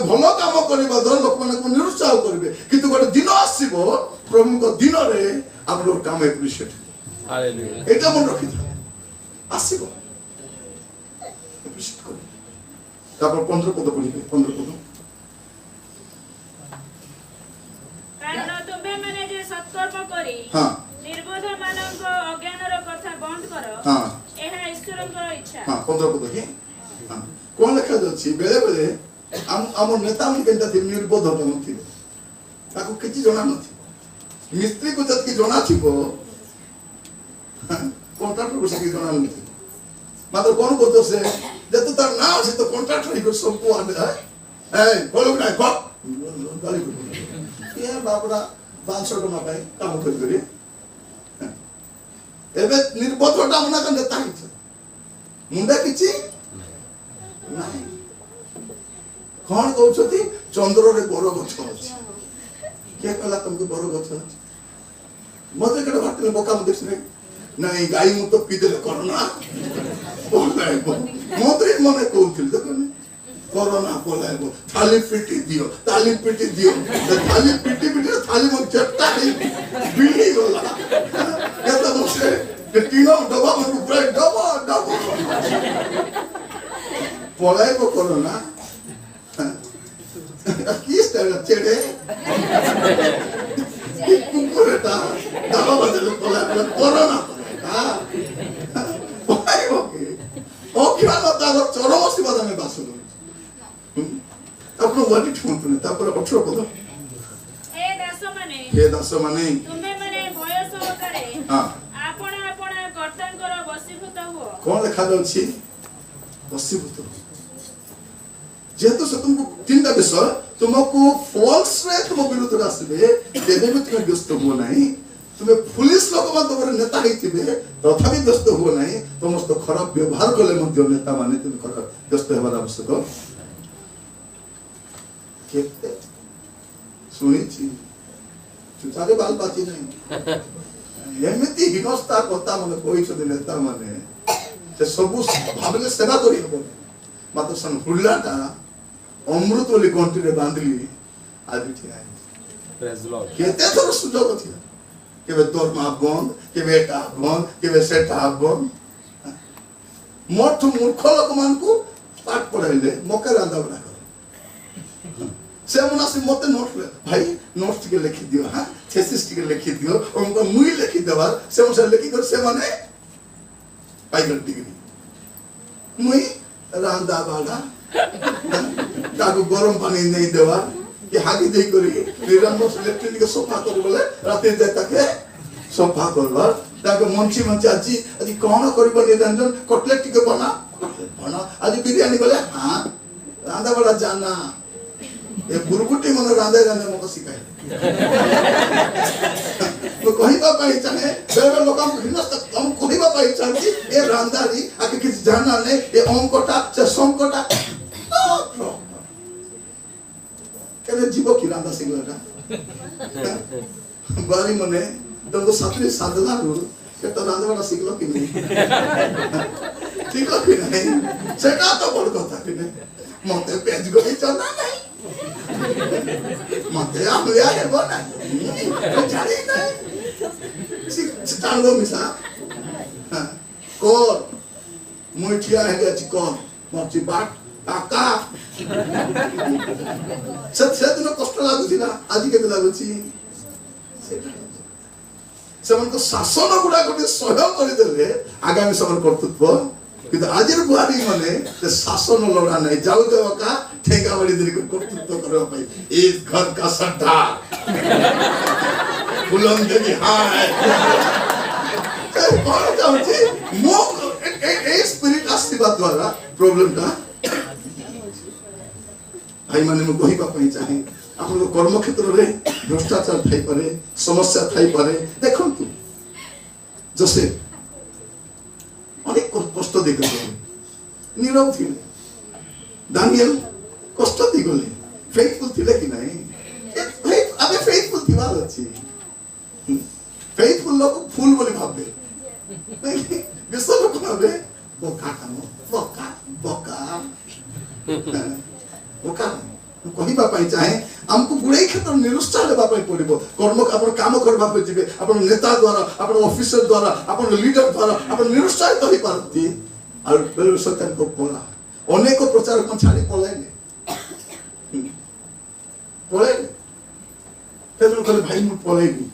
भलो काम करबा दर लोक मन को निरुत्साह करबे किंतु गोटे दिन आसीबो प्रभु को दिन रे आप लोग काम एप्रिशिएट हालेलुया एटा मन रखि आसीबो एप्रिशिएट कर तापर 15 पद पढिबे 15 पद कारण तुमे माने जे सत्कर्म करी हां निर्बोध मानक अज्ञानर कथा बंद करो हां एहा ईश्वरकर इच्छा हां 15 पद के हां कोन लेखा जाछि बेले बेले हम नेता मन केनता थि निर्बोध होता नथि ताको किछि जणा नथि मिस्त्री को जत की जणा थिबो कॉन्ट्रैक्टर को सकी जणा नथि मात्र कोन को तो से जत तार ना से तो कॉन्ट्रैक्टर को सबको आने है ए बोलो ना को गाली को ये बाबरा 500 टका पाई काम करी एबे निर्बोधटा मना कर नेता हिच मुंडा किछि नाही कौन कहउछथि चंद्र रे बड़ गछ अछि के कहला तुमको बड़ गछ अछि मते केटा बाटले बोका म देखने नहीं गाई मु तो पी देले कोरोना बोलाइबो मोते मने कहउथिल देखने कोरोना बोलाइबो थाली पिटी दियो थाली पिटी थाली म चट्टा बीड़ी गला ये तो मुझे के तीनों डबा में ब्रेक डबा बोलाइबो corona Aquí está la chere. Kukureta. Daba badalo kola corona. Ah. Why okay? Okay na ta choromosti badame basu. Apno wadi thuntu ne tapora 18 kodo. हे दास माने तुमे माने भय सहकारे हां आपण आपण कर्तन वशीभूत हो कोन लिखा जाउछि वशीभूत जेहेतु से तुमको तीनटा विषय तुमको फॉल्स रे तुम विरुद्ध आसबे तेबे भी तुम व्यस्त हो नहीं तुम्हें पुलिस लोक मान तुम नेता हिथिबे तथापि व्यस्त हो नहीं समस्त खराब व्यवहार कले मध्य नेता माने तुम खराब व्यस्त हेबार आवश्यक केते सुनी छी चुचारे बाल बाची नहीं एमिति हिनस्ता कथा माने कोइ छ नेता माने से सब भाबले सेवा करी हो मात्र सन हुल्लाटा अमृत वाली गंटी रे बांधली आज ठिया प्रेज लॉर्ड केते थोर सुजोग थिया केबे दरमा बंद केबे एटा बंद केबे सेटा बंद मोठ मूर्ख लोक मान को पाठ पढ़ाइले मके रांदा बना कर से मुनासी मते नोट ले भाई नोट के लिखि दियो हां थेसिस के लिखि दियो उनको मुई लिखि देबा से मुसे लिखि कर से माने पाइगल डिग्री मुई रांदा बाला ताको गरम पानी नहीं देवा कि हागी देई करी निरंतर इलेक्ट्रिक के सोफा कर बोले राते जे ताके सोफा करबा ताको मंची आजी आज कोन करबो निरंजन कटलेट टिके बना आज बिरयानी बोले हां रांदा बड़ा जाना ए बुरबुटी मन रांदा मको सिखाई तो कहिबा पाई चाहे बेरे लोक हम हिनस्त हम कहिबा पाई चाहे ए रांदारी आके किछ जाना ने ए अंकटा से संकटा केने जीव की रांदा सिंगलटा बारी मने तुमको साथी साधना रू के तो रांदा वाला सिखलो कि नहीं ठीक है कि नहीं सेटा तो बड़ कथा कि नहीं मते पेज गई चना नहीं मते हम ले आए बना जानी नहीं सिटांगो मिसा कोर मुठिया है गच कोर मर्ची बाट काका से दिन कष्ट लागुला आज के लगुच से शासन गुड़ा गोटे सहयोग करदे आगामी समय कर्तृत्व किंतु आज बुहारी माने शासन लड़ा नहीं जाऊ जाओ का ठेका बड़ी दिन कर्तृत्व करने इस घर का सरदार बुलंद देवी हाय कौन चाहूँगी मो स्पिरिट आशीर्वाद द्वारा प्रॉब्लम का भाई माने मु कहिबा पई चाहे आपन कर्म क्षेत्र रे भ्रष्टाचार थाई पारे समस्या थाई पारे देखंतु जसे अनेक कष्ट देखले नीरव थिले दानियल कष्ट दिगले फेथफुल थिले कि नहीं अबे फेथफुल थिबा अछि फेथफुल लोग फूल बोली भाबे नहीं विश्व लोग भाबे बोका काम बोका बोका बोका कहिबा पई चाहे हमको गुड़े क्षेत्र निरुत्साह लेबा पई पड़िबो कर्म अपन काम करबा पई जिबे अपन नेता द्वारा अपन ऑफिसर द्वारा अपन लीडर द्वारा अपन निरुत्साहित होई पारती और बेले सरकार को बोला अनेक प्रचार कोन छाड़ी पलाइले फिर कहले भाई मु पलाइनी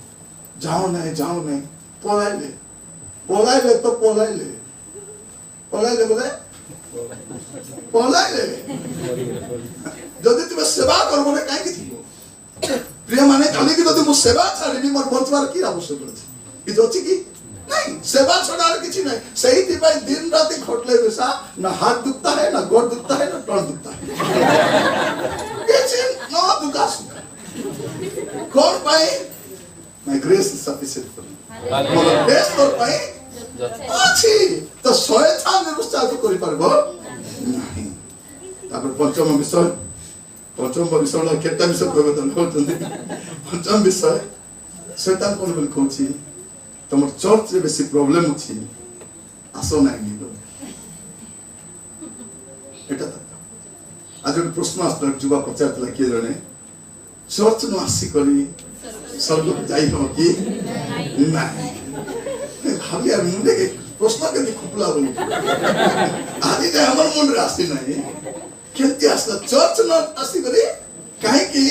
जाओ नहीं पलाइले तो पलाइले बोले पलाइले जदि तुम सेवा करबो ने काहे कि थिबो प्रिय माने खाली कि जदि मु सेवा छाड़िबी मोर बंचवार की आवश्यक अछि कि जोछि कि नहीं सेवा छोड़ार किछि नहीं सही थी भाई दिन रात खटले बेसा ना हाथ दुखता है ना गोड़ दुखता है ना टन दुखता है किछि न दुखास कौन पाए my grace is sufficient for me more grace for पाए अछि तो शयतान निरुत्साह करि परबो नहीं तापर पंचम विषय केटा विषय कहबे तो होतंदी पंचम विषय शैतान कोन बोल कहछि तमर चर्च रे बेसी प्रॉब्लम अछि आसो नाही नीलो एटा आज एक प्रश्न आस्तर जुवा पचारतला के जने चर्च न आसी करी स्वर्ग जाई हो कि नाही भाबी यार मुंडे के प्रश्न के खुपला बोली आदि जे हमर मुंड रासी नाही केंती आसला चर्च न आसी करी काहे कि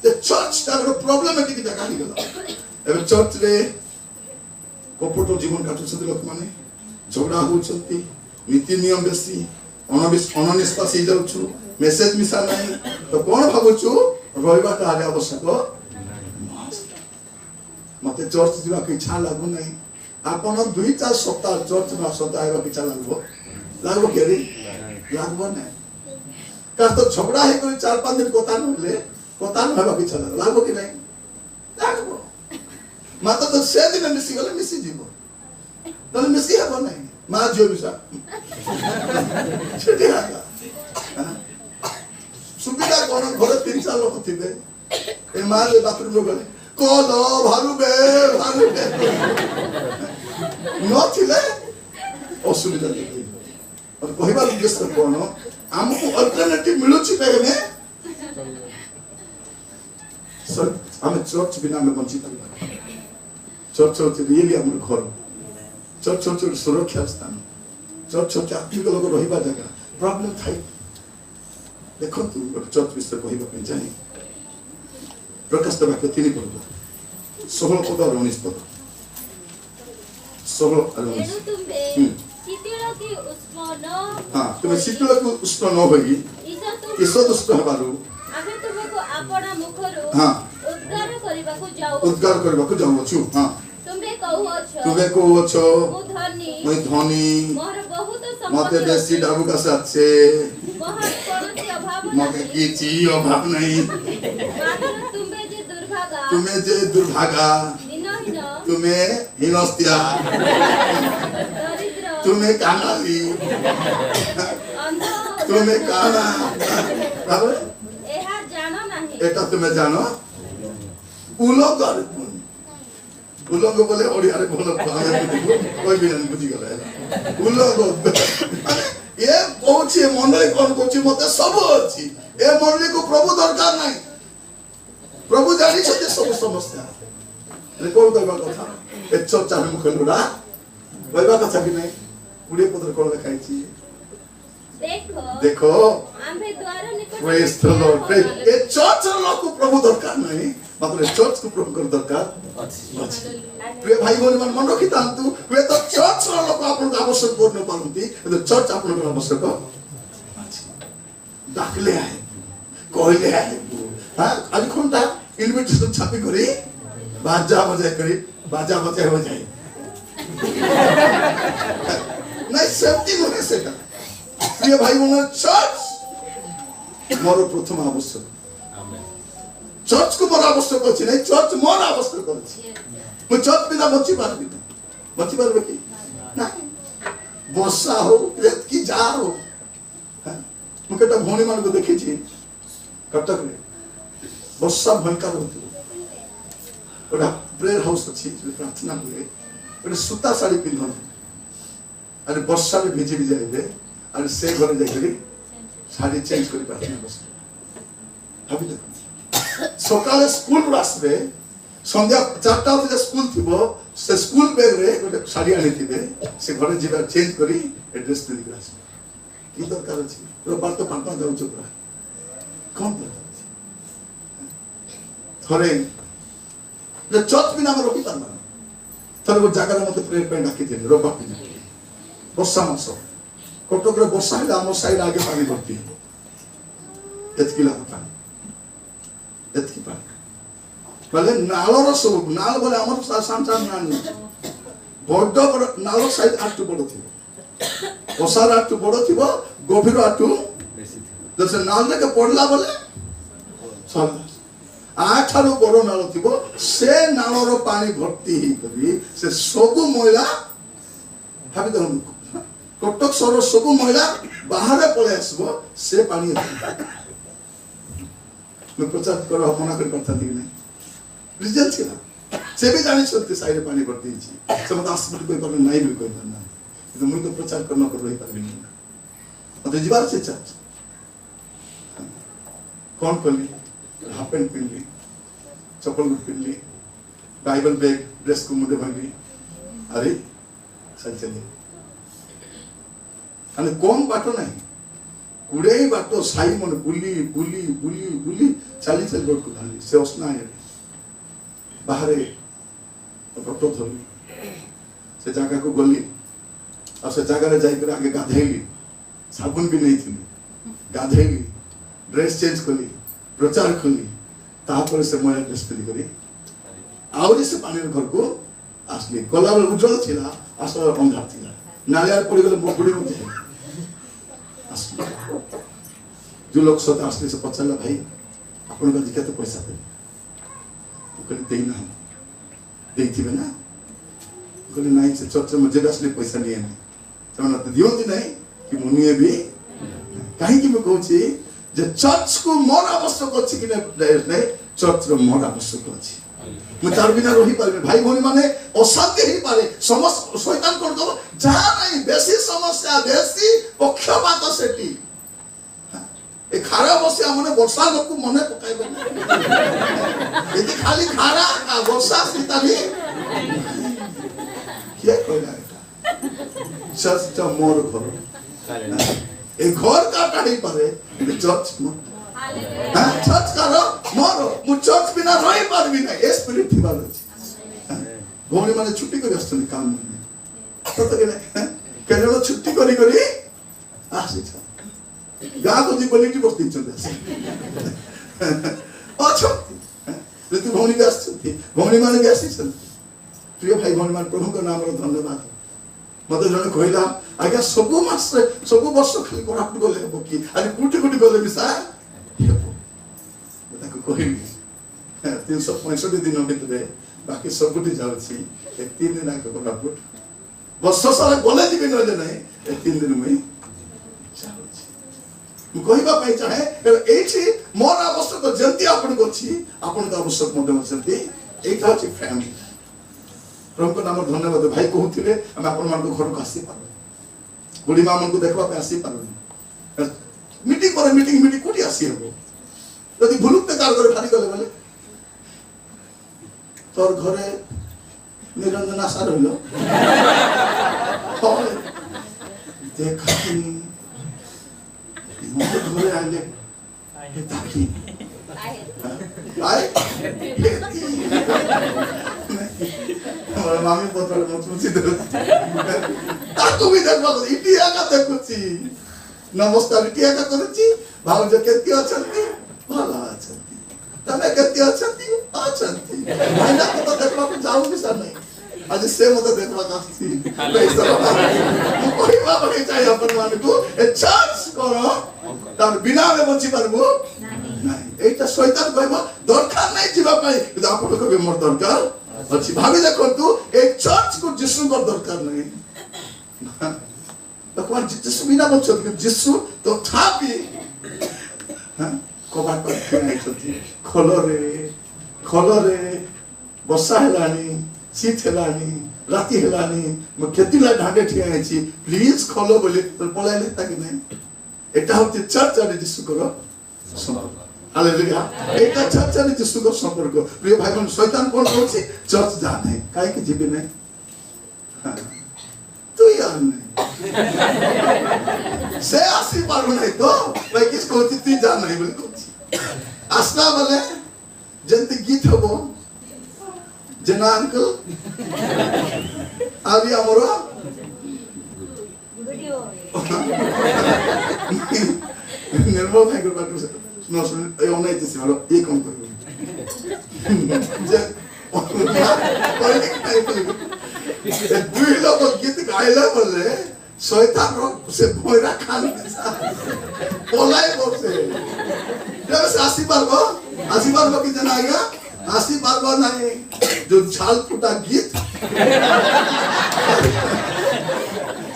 द चर्च ता प्रॉब्लमेटिक ता काली गला एबे चर्च रे कपट जीवन काटुछथि लोक माने झगड़ा होछथि नीति नियम बेसी अननिष्पासी जाउछु मेसेज मिसा नाही तो कोन भाबुछु रहिबा ता आले आवश्यक मते चर्च जीवा के इच्छा लागु नाही आपण 2-4 सप्ताह चर्च में सदा आइबा के इच्छा लागबो के रे लागबो नाही का तो झगड़ा हे कोई 4-5 दिन कोता न होले कोता न हेबा के इच्छा लागबो कि नाही लागबो माता तो से दिन मिसी गले मिसी जीवो तो मिसी हेबो नाही मा जो बिसा छेटे आगा सुविधा कोन घर 3-4 लोक थिबे ए मा ले बाथरूम रो गले कोलो भारुबे न थिले असुविधा देखि और कहिबा उद्देश्य कोन हमको अल्टरनेटिव मिलुछि कहने सर हम चर्च बिना में वंचित हो चर्च रियली हमर घर चर्च सुरक्षा स्थान चर्च आत्मिक लोग रहिबा जगह प्रॉब्लम थाई देखो तू चर्च विषय कहिबा पे जानी प्रकाश वाक्य 3 पद 16 पद और 19 पद 16 और 19 शीतल की उष्ण न हां तुम शीतल की उष्ण न होगी ईश्वर दुष्ट हबारु आमे तुमको आपना मुखरो हां उद्गार करबाकू जाऊ छु हां तुमे कहू छ मु धनी मोर बहुत संपत्ति मते बेसी डाबू का साथ से मोर कोनोसी अभाव मते किछि अभाव नहीं तुमे जे दुर्भागा दिनहीन तुमे हिनस्तिया दरिद्र तुमे कानाली अंध तुमे काना बाबा एहा जानो नाही एटा तुमे जानो उलगर उलग बोले ओडिया रे बोलो हमें कोई भी नहीं बुझी गला उलग ये कोछि मंडली कोन कोछि मते सब अछि ए मंडली को प्रभु दरकार नाही प्रभु जानी छते सब समस्या रे कोन कहबा कथा ए चर्चा में मुखलुडा कहबा कथा कि नहीं गुडे पत्र कोन लिखाई छी देख देखो आम्भे द्वार निकट praise the Lord praise A church लोक प्रभु दरकार नहीं मात्र चर्च को प्रभु कर दरकार अछि प्रिय भाई भौणी मन मन रखि तांतु वे तो चर्च लोक आपन आवश्यक करन पारंती तो चर्च आपन आवश्यक अछि डाकले आए कहले आए हां आज कोनटा इनविटेशन छापी करी बाजा बजाए हो जाए नहीं सेफ्टी होने से का प्रिय भाई बहन चर्च मोर प्रथम आवश्यक चर्च को मोर आवश्यक अछि नहीं चर्च मोर आवश्यक अछि मु चर्च बिना बची पारबे कि नहीं वर्षा हो रेत की जा हो मु केटा भौणी मान को देखि छी कटक रे वर्षा भयंकर होती ओडा प्रेयर हाउस अछि प्रार्थना हुए ओडा सूता साड़ी पिन्हन अरे वर्षा में भिजी जाइबे अरे से घर जाइकरी साड़ी चेंज करी प्रार्थना बस भाबी देख सकाले स्कूल रो आसबे संध्या 4टा बजे स्कूल थिबो से स्कूल बैग रे गोटे साड़ी आनी थिबे से घर जिबा चेंज करी एड्रेस दे दिला की दरकार अछि रो बार तो पापा जाउ छपरा कोन थरे ले चर्च बिना हम रोकी पारबा थरे वो जगह मते प्रेयर पे डाकी थे रोबा पिना वर्षा मास कटक रे वर्षा है हम साइड आगे पानी भर्ती एतकी लागता एतकी पानी बोले नालर सब नाल बोले हमर सांसार नानी बड़ नाल साइड आटू बड़ थिबो ओसार आटू बड़ थिबो गभीर आटू बेसी थिबो जसे नाल के पड़ला बोले सब आठारो बड़ नाल थिबो से नालर पानी भर्ती ही करी से सब महिला भाबी दो कटक सर सब महिला बाहर पळे आसबो से पानी मैं प्रचार कर मना कर करता थी नहीं रीजन छिला से भी जानि सकते साइड पानी भर्ती छी से मत आसबल कोई पर नहीं भी कोई करना तो मुई तो प्रचार करना कर रही पारबी नहीं मते जीवार से चर्च कौन करली हाफ पैंट पहनली चप्पल पहनली बाइबल बैग ड्रेस को मुंडे बांधली अरे चल चले अने कौन बाटो नहीं गुड़े बाटो साई मन बुली बुली बुली बुली चाली चल रोड को धाली से osna है बाहर बटो धरली से जगह को गली और से जगह रे जाई कर आगे गाधेली साबुन भी नहीं थी गाधेली ड्रेस चेंज कली प्रचार कली तापर से मोया ड्रेस पहन करी आउरी से पानी घर को आसली गला उज्जवल थिला आसला अंधार थिला नालियार पड़ी गले बुड़ी मुझे आसली जो लोग सदा आसली से पछला भाई अपन का दिक्कत पैसा दे तो कहले देना देथिबे ना कहले नहीं से चर्च में जे असली पैसा नहीं है तमन तो दियोंती नहीं कि मुनिए भी काहे कि मैं कहू छी जे चर्च को मोर आवश्यक अछि कि नहीं चर्च रो मोर आवश्यक अछि मैं तार बिना रही पारे भाई भौणी माने असाध्य ही पारे समस्त शैतान कर दो जहां नहीं बेसी समस्या बेसी पक्षपात सेटी ए खारा बसिया मने वर्षा लोक मने पकाइबे यदि खाली खारा आ वर्षा सीताली क्या कहला चर्च तो मोर घर ए घर का काढी पारे चर्च मोर हां चर्च करो मोर मु चर्च बिना रही पारबी ना ए स्पिरिट थी बालो भौणी माने छुट्टी करी आस्तनी काम में तो के केरल छुट्टी करी करी आसी छ गा को जी क्वालिटी बस्ती चंदे अच्छा ले तू भौणी व्यस्त थी भौणी माने व्यस्त छ प्रिय भाई भौणी मान प्रभु का नाम रो धन्यवाद मते जने कहला आज्ञा सब मास सब वर्ष खाली कोरापुट गले बकी आनी कुटी कुटी गले मिसा ताको कहली 365 दिन भितरे बाकी सब कुटी जाउछि ए 3 दिन आके कोरापुट वर्ष सारा गले दिबे नले नै ए 3 दिन में जाउछि मु कहबा पई चाहे एठी मोर आवश्यक जंती आपन को छी आपन का आवश्यक मते मसंती एटा अछि फैमिली प्रभु को नाम धन्यवाद भाई कहउथिले हम आपन मान को घर को आसी पारो बुढ़ी मां मन को देखबा पे आसी पारो मीटिंग कोठी आसी हो यदि भुलुक कार करे फारी गले बोले तोर घरे निरंजन आशा रहिलो देखनी मते घरे आले हे ताकि आए मामी पत्र मत मुझे दे ताकू भी देखबा इटिया का देखुची नमस्कार इटिया का करूची भाउज केती अछंती भला अछंती तमे केती अछंती अछंती मैना को देखबा को जाऊ भी सर नहीं आज से मत देखबा कासी पैसा मु कहबा बके चाहि अपन मान को ए चांस करो तार बिना में बंची परबो नहीं एटा शैतान कहबा दरकार नहीं जीवा पाई कि आपन को मोर दरकार अछि भाभी देखो तू एक चर्च को जिसु को दरकार नहीं भगवान जिसु बिना बंचो जिसु तो थापी हां कबाट पर नहीं छथि खोलो रे वर्षा हेलानी शीत हेलानी राति हेलानी म केतिला ढाडे ठिया छी प्लीज खोलो बोले तो पळाइले ताकि नहीं एटा होते चर्च और जिसु को संपर्क हालेलुया एटा चर्च और जिसु को संपर्क प्रिय भाई बहन शैतान कोन कहछि चर्च जा नहीं काहे कि जीवे नहीं तू यार नहीं से आसी पारु नहीं तो भाई किस कहछि तू जा नहीं बोले कहछि आसना बोले जंती गीत हबो जना अंकल आबी हमरो वीडियो निर्मल भाई को बात सुनो सुन ए ओने जैसे वाला ये कम करो जे दुई लोग गीत गाइला बोले शैतान रो से भोरा खान बोलाई बोसे जब से आसी बार की जना आ गया आसी बार नहीं जो छाल फूटा गीत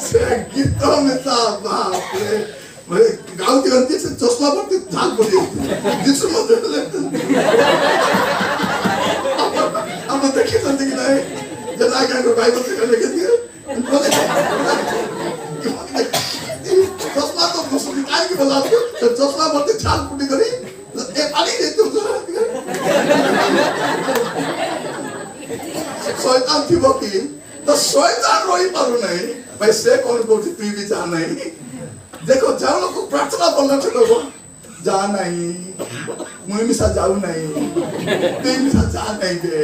से गीतों में था बाप रे मैं गाँव के अंतिम से चश्मा पड़ती झाल पड़ी जिसमें मत लेते अब देखिए संती की नहीं जब आगे को भाई बोलते करने के लिए चश्मा तो मुस्लिम काय की बोला तो चश्मा पड़ती झाल फूटी करी ए पानी देते शैतान थी बोकी तो शैतान रोई पारू नहीं भाई से कौन बोलती तू भी जा नहीं देखो जाओ लोग को प्रार्थना बोलना चलो जा नहीं मुझे मिसा जाऊ नहीं तू मिसा जा नहीं दे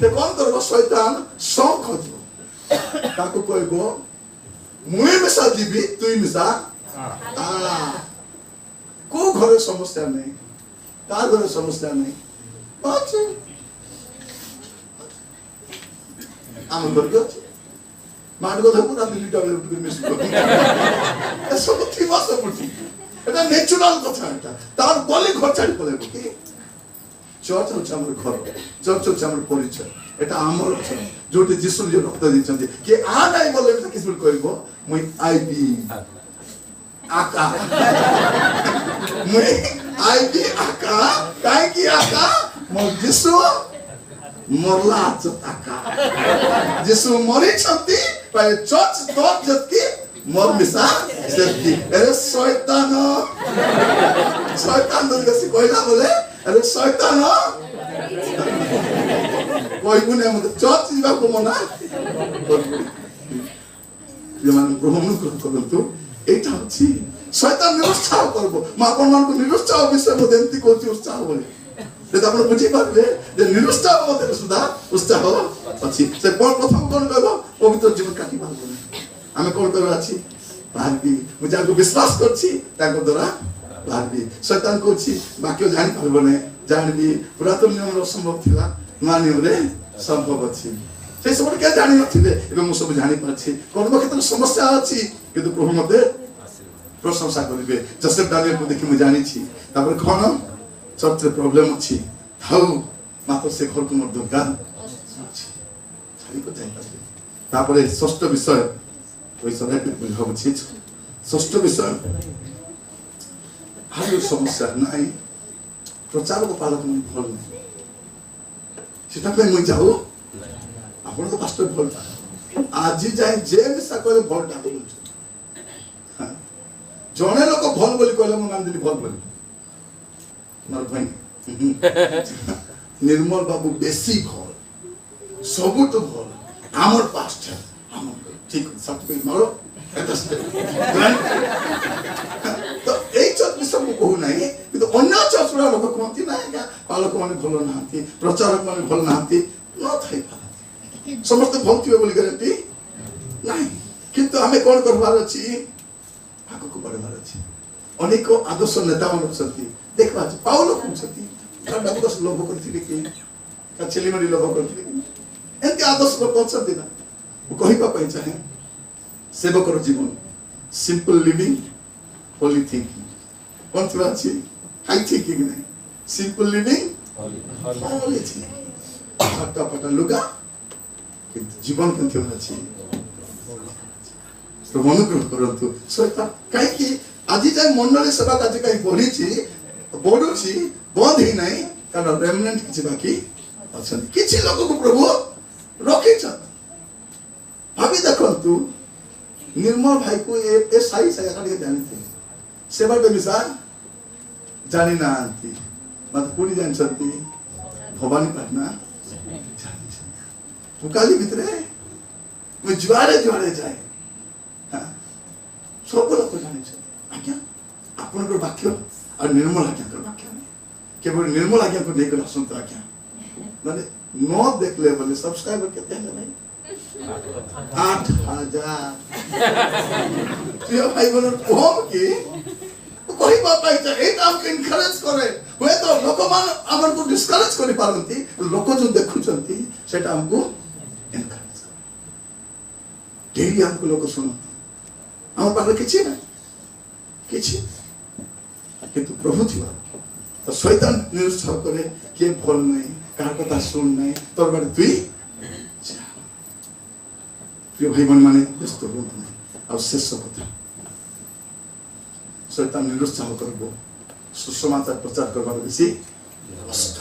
ते कौन करो शैतान शौक खोजो ताको कोई गो मुझे मिसा जीवी तू मिसा को घरे समस्या नहीं का घरे समस्या नहीं बात आम बर्गर मान को देखो ना दिल्ली टॉयलेट उठ के मिस कर ऐसा तो थी वास्ता पड़ती এটা ন্যাচুরাল কথা এটা তার বলে ঘর ছাড়ি পড়ে কি চর্চ হচ্ছে আমার ঘর চর্চ হচ্ছে আমার পরিচয় এটা আমার যোটি যিশু যে রক্ত দিয়েছেন কে আ নাই বলে আমি কিছু কইব মই আইবি আকা মই আইবি আকা কাই কি আকা মো যিশু মরলা আকা যিশু মরি ছন্তি পায় চর্চ তোর জতকি मोर मिसा सेफ्टी अरे शैतान तो कैसे कोइला बोले अरे शैतान कोई गुने मतलब चर्च जीवा को मना ये मान ब्रह्म अनुग्रह करंतु एटा अछि शैतान निरुत्साह करबो म आपन मान को निरुत्साह विषय में देंती कोची उत्साह बोले जे आपण बुझी पारबे जे निरुत्साह मते सुधा उत्साह अछि से प्रथम कोन कहबो पवित्र जीवन काटी पारबो आमे कोन कर अछि भागबी मुझे को विश्वास करछि ताको द्वारा भागबी शैतान कोछि बाकी जानि पारबो नै जानबी पुरातन नियम रो संभव थिला मानियो रे संभव अछि से सब के जानि नथिले एबे मु सब जानि पाछि कोन क्षेत्र समस्या अछि किंतु प्रभु मते प्रशंसा करिबे जोसेफ दानियल को देखि मु जानि छी तापर कोन चर्च प्रॉब्लम अछि थाउ मात्र से घर को मोर दरकार अछि छाई को जानि पाछि तापर षष्ठ विषय ওই সবাই বুঝাবো ছি ষষ্ঠ বিষয় আর সমস্যা নাই প্রচারক পালক মন ফল নাই সেটা কই মই যাও আপন তো পাস্টর ফল আজি যাই যে মিছা কইলে ফল ডাকো বলছ জনে লোক ফল বলি কইলে মই মান দিলি ফল বলি মার ভাই নির্মল বাবু বেশি ফল সবুটো ফল আমার পাস্টর আমার ठीक सर्टिफिकेट मारो बालक माने भल नाहांती प्रचारक माने भल नाहांती न थाई पारती समस्त भल थिबे बोली गारंटी नाही किंतु हमें कोन करबार अछि आगु को बढ़बार अछि अनेक आदर्श नेता मन छथि देखबा पाउलो कोन छथि ताको दस लोभ करथिले कि का छेली मरी लोभ करथिले कि एते आदर्श लोक छथि ना वो कहिबा पई चाहे सेवकर जीवन सिंपल लिविंग होली थिंकिंग कौन थोड़ा अच्छी हाई थिंकिंग नहीं सिंपल लिविंग होली थिंकिंग फटा फटा लुगा किंतु जीवन कौन थोड़ा अच्छी तो अनुग्रह करंतु सहित कहीं कि आज जाए मंडली सेवा कार्य कहीं बढ़ुची बंद ही नहीं कारण रेमनेंट किसी बाकी अच्छा किसी लोगों को प्रभु रखी भाभी देखु निर्मल भाई को ए साई साई का जानी थे सेवा बेमिसा जानी ना आंती मत पूरी जान सकती भवानी पटना मुकाली भितरे मैं जुआरे जुआरे जाए हाँ सब लोग को जाने चाहिए आज्ञा अपन को वाक्य और निर्मल आज्ञा कर वाक्य नहीं केवल निर्मल आज्ञा को नहीं कर सुनता आज्ञा मैंने नौ देख ले बोले सब्सक्राइबर कितने हैं भाई 8,000 प्रिय भाई बहन कम की कोई बात नहीं चाहिए एक हमको इनकरेज करे हुए तो लोक मान हमन को डिस्करेज करि पारंती लोक जो देखुचंती सेटा हमको इनकरेज डेली हमको लोक सुनती हम पाखरे किछि ना किछि किंतु प्रभु थिबा तो शैतान निरुत्साह करे के फल नहीं कार कथा सुन नहीं तोर बारे तुई प्रिय भाई बहन माने व्यस्त हुअन्तु नहीं और शेष कथा शैतान निरुत्साह करबो सुसमाचार प्रचार करबार बेसी कष्ट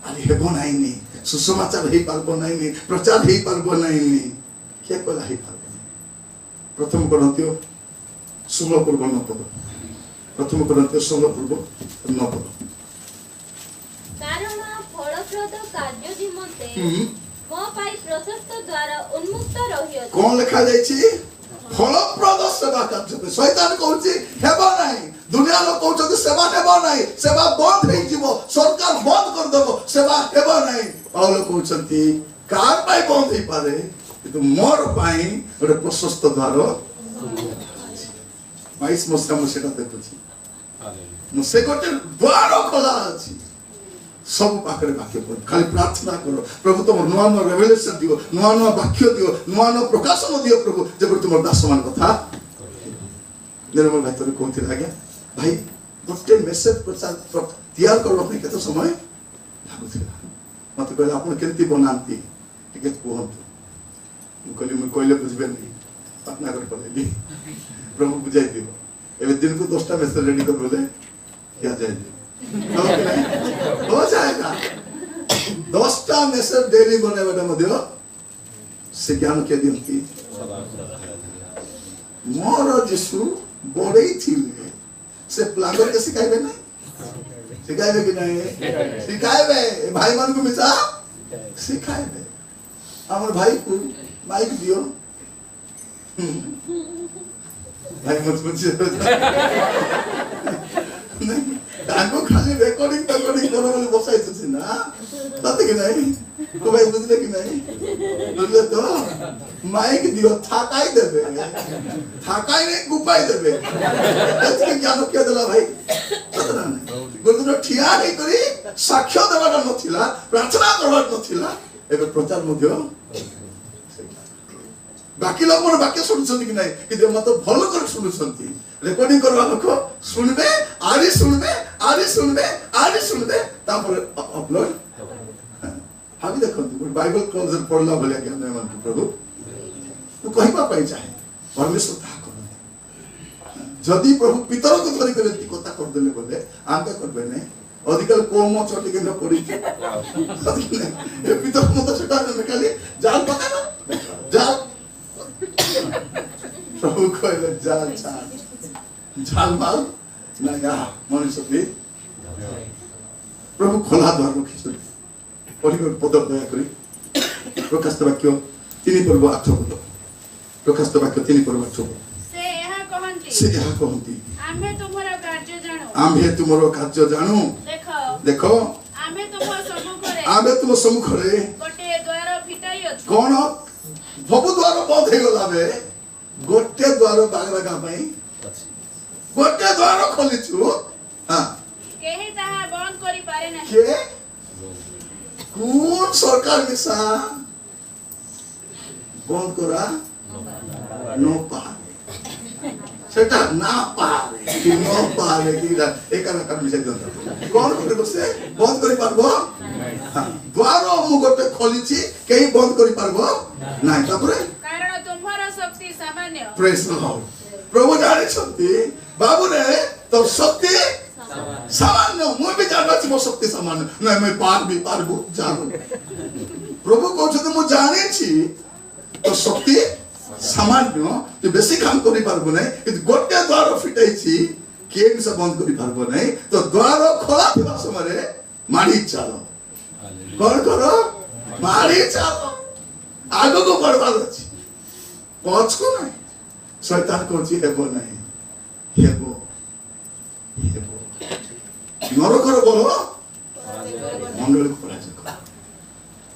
आली हेबो नाही नी सुसमाचार हेई पारबो नाही नी प्रचार हेई पारबो नाही नी के कला हेई पारबो प्रथम कोरिन्थियो 16 पूर्व 9 पद प्रथम कोरिन्थियो 16 पूर्व 9 पद कारण फलप्रद कार्य निमंते मो पाई प्रशस्त द्वारा उन्मुक्त रहियो कौन लिखा जाय छी फलप्रद सेवा कार्य शैतान कहउची हेबो नाही दुनिया लोग कहउची सेवा हेबो नाही सेवा बंद हेई जीवो सरकार बंद कर देबो सेवा हेबो नाही पाउल कहउचंती कार पाई बंद हेई पारे किंतु मोर पाई गोटे प्रशस्त द्वार 22 मस्ता मु सेटा देखुची मु से गोटे द्वार खोला अछि सब पाखरे वाक्य पढ़ खाली प्रार्थना करो प्रभु तुम नुआ नुआ रेवलेशन दियो नुआ नुआ वाक्य दियो नुआ नुआ प्रकाशन दियो प्रभु जब तुम दास मान कथा निर्मल भाई तोरे कोथि लागे भाई गोटे मेसेज प्रचार तैयार करबो पे केतो समय लागुथिला मते कहले आपण केंती बनांती टिके कहंतु मु कहले बुझबे नहीं पटना कर पड़ेली प्रभु बुझाई दियो एबे दिन को 10टा मेसेज रेडी कर बोले क्या जाए हो जाएगा 10टा मेसेज डेली बने बेटा मध्य से ज्ञान के दिन की मोर जिसु बड़े थिले से प्लागर के सिखाइबे नहीं सिखाइबे कि नहीं सिखाइबे भाई मान को मिसा सिखाइबे हमर भाई को माइक दियो भाई मत पूछिए नहीं ताको खाली रिकॉर्डिंग करो बोले बसाई छ ना तते कि नहीं तो भाई बुझले कि नहीं बुझले तो माइक दियो थाकाई देबे थाकाई ने गुपाई देबे एतके ज्ञान के देला भाई ततना नहीं गुरुदेव ठिया नहीं करी साक्ष्य देबाटा नथिला प्रार्थना करबाट नथिला एक प्रचार मध्य बाकी लोग मन वाक्य सुनछन कि नहीं कि दे मत भलो कर सुनछंती रेकॉर्डिंग करवा लोक सुनबे आरी सुनबे तापर अपलोड हाबी देखंतु बाइबल क्लोजर पढ़ला भलिया ज्ञान मन प्रभु तो कहिबा पाई चाहे परमेश्वर ता करंती जदि प्रभु पितर को धरि करे कथा कर देले बोले आंका करबे नै अधिकल कोम चटी के न पड़ी ए पितर मत सेटा न खाली जाल पका जाल प्रभु कहले जाल झाल माल ना या मनुष्य भी प्रभु खोला द्वार रखी पढ़ी पद दया करी प्रकाशित वाक्य 3 पर्व 8 पद प्रकाशित वाक्य 3 पर्व 8 पद से यह कहंती आम्भे तुमरो कार्य जानु देखो आमे तुम सम्मुखरे गोटे द्वार फिटाई अछु कौन सब द्वार बंद हो गला बे गोटे द्वार बागला का भाई गोटे द्वार खोलिछु हां केही ताहा बंद करि पारे ना के कौन सरकार मिसा बंद करा नो पारे सेटा ना पारे कि नो पारे कि एकाना कर मिसा दंत कौन करे बसे बंद करि पारबो द्वार मु गोटे खोलिछि केही बंद करि पारबो नाही तापरे कारण तुम्हारा शक्ति सामान्य प्रेज द लॉर्ड प्रभु जाने छथि बाबू रे तो शक्ति सामान्य मु भी जानो छी मो शक्ति सामान्य नहीं मैं पारबो जानो प्रभु कहछ त मु जाने छी तो शक्ति सामान्य तो बेसी काम करि पारबो नै कि गोटे द्वार फिटाई छी के से बंद करि पारबो नै तो द्वार खोला थिबा समय माडी चालो कौन करो माडी चालो आगो को बढ़वा अछि पहुंच को नहीं शैतान कहछि हेबो नहीं हेबो नरकर बोलो मंडली को पराजय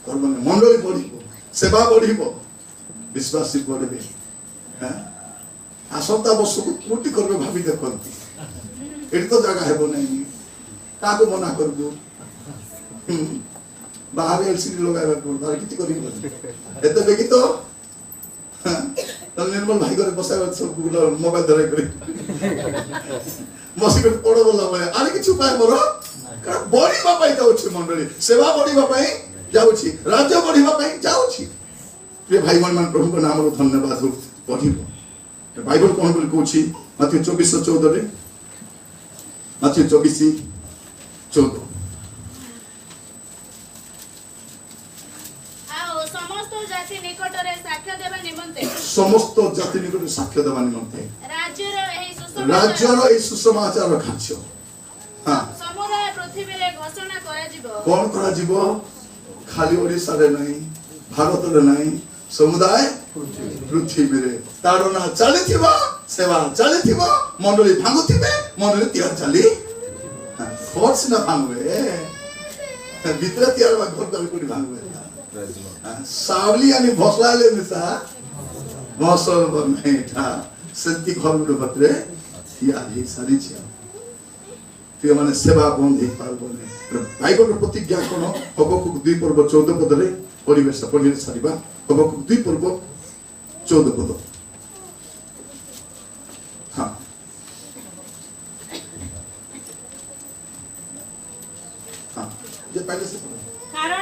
कर मंडली बढ़िबो सेवा बढ़िबो विश्वासी बढ़िबे हैं आसंता वर्ष को कोटी करबे भाबी देखंती एटी तो जगह हेबो नहीं काको मना करबो बाहर एलसीडी लगाइबा पड़ो किछि करिबो एते बेगी तो निर्मल भाई करे बसाय सब मोबाइल धरे करे मसी को पड़ो बोला भाई आरे किछु उपाय मोर कारण बढ़िबा पाई जाउछि मंडली सेवा बढ़िबा पाई जाउछि राज्य बढ़िबा पाई जाउछि प्रिय भाई मान प्रभु को नाम रो धन्यवाद हो पढिबो बाइबल कोन बोल कहछि मत्ती 24:14 रे मत्ती 24:14 समस्त जाति निकटरे साक्ष्य देबा निमंते राज्यर एही सुसमाचार खाच्य हां समुदाय पृथ्वी रे घोषणा करा जिवो कोन करा जिवो खाली ओडिसा रे नहीं भारत रे नहीं समुदाय पृथ्वी रे ताडना चली थिबा सेवा चली थिबा मंडली भांगु थिबे मंडली तियार चली फोर्स ना भांगवे भीतर तियार बा घर दल कोडी भांगवे सावली आणि भोसलाले मिसा भोसल बमेठा सत्य घरडो भत्रे या हे सारी छ त्यो माने सेवा बन्द हे पारबने बाइबल प्रतिज्ञा कोन हबकुक 2 पर्व 14 पद रे परिवेश पढिले छरिबा हबकुक 2 पर्व 14 पद हां हां जे पहिले से कारण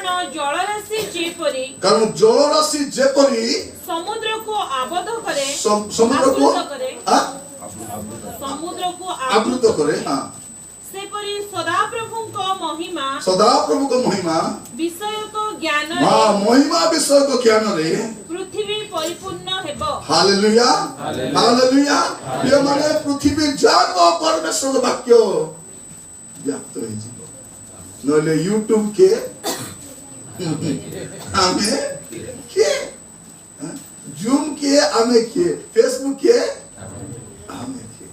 जलराशि जेपरी समुद्र को आबद्ध करे समुद्र को आवृत करे हां सेपरि सदाप्रभु को महिमा विषय को ज्ञान हां महिमा विषय को ज्ञान रे पृथ्वी परिपूर्ण हेबो हालेलुया हालेलुया ये माने पृथ्वी जानो परमेश्वर वाक्य व्याप्त हो जिवो नले यूट्यूब के आमे के जूम के आमे के फेसबुक के आमे के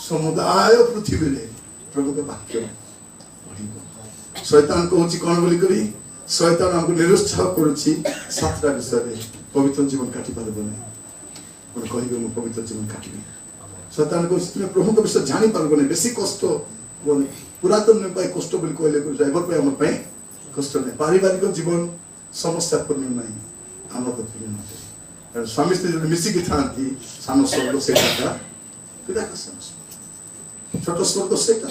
समुदाय पृथ्वी रे प्रभु के वाक्य पढिबो शैतान कहछि कोन बोली करी शैतान हमको निरुत्साह करूछि सातटा विषय रे पवित्र जीवन काटी पारबो नै कोन कहिबो म पवित्र जीवन काटिबी शैतान कहछि तुम प्रभु के विषय जानि पारबो नै बेसी कष्ट बोले पुरातन में पाई कष्ट बोली कहले को ड्राइवर पे हम पाई कष्ट नै पारिवारिक जीवन समस्या पूर्ण नै आनंदपूर्ण है स्वामी स्त्री जो मिसी की थांती सानो स्वर्ग सेटा केटा कसम छोट स्वर्ग सेटा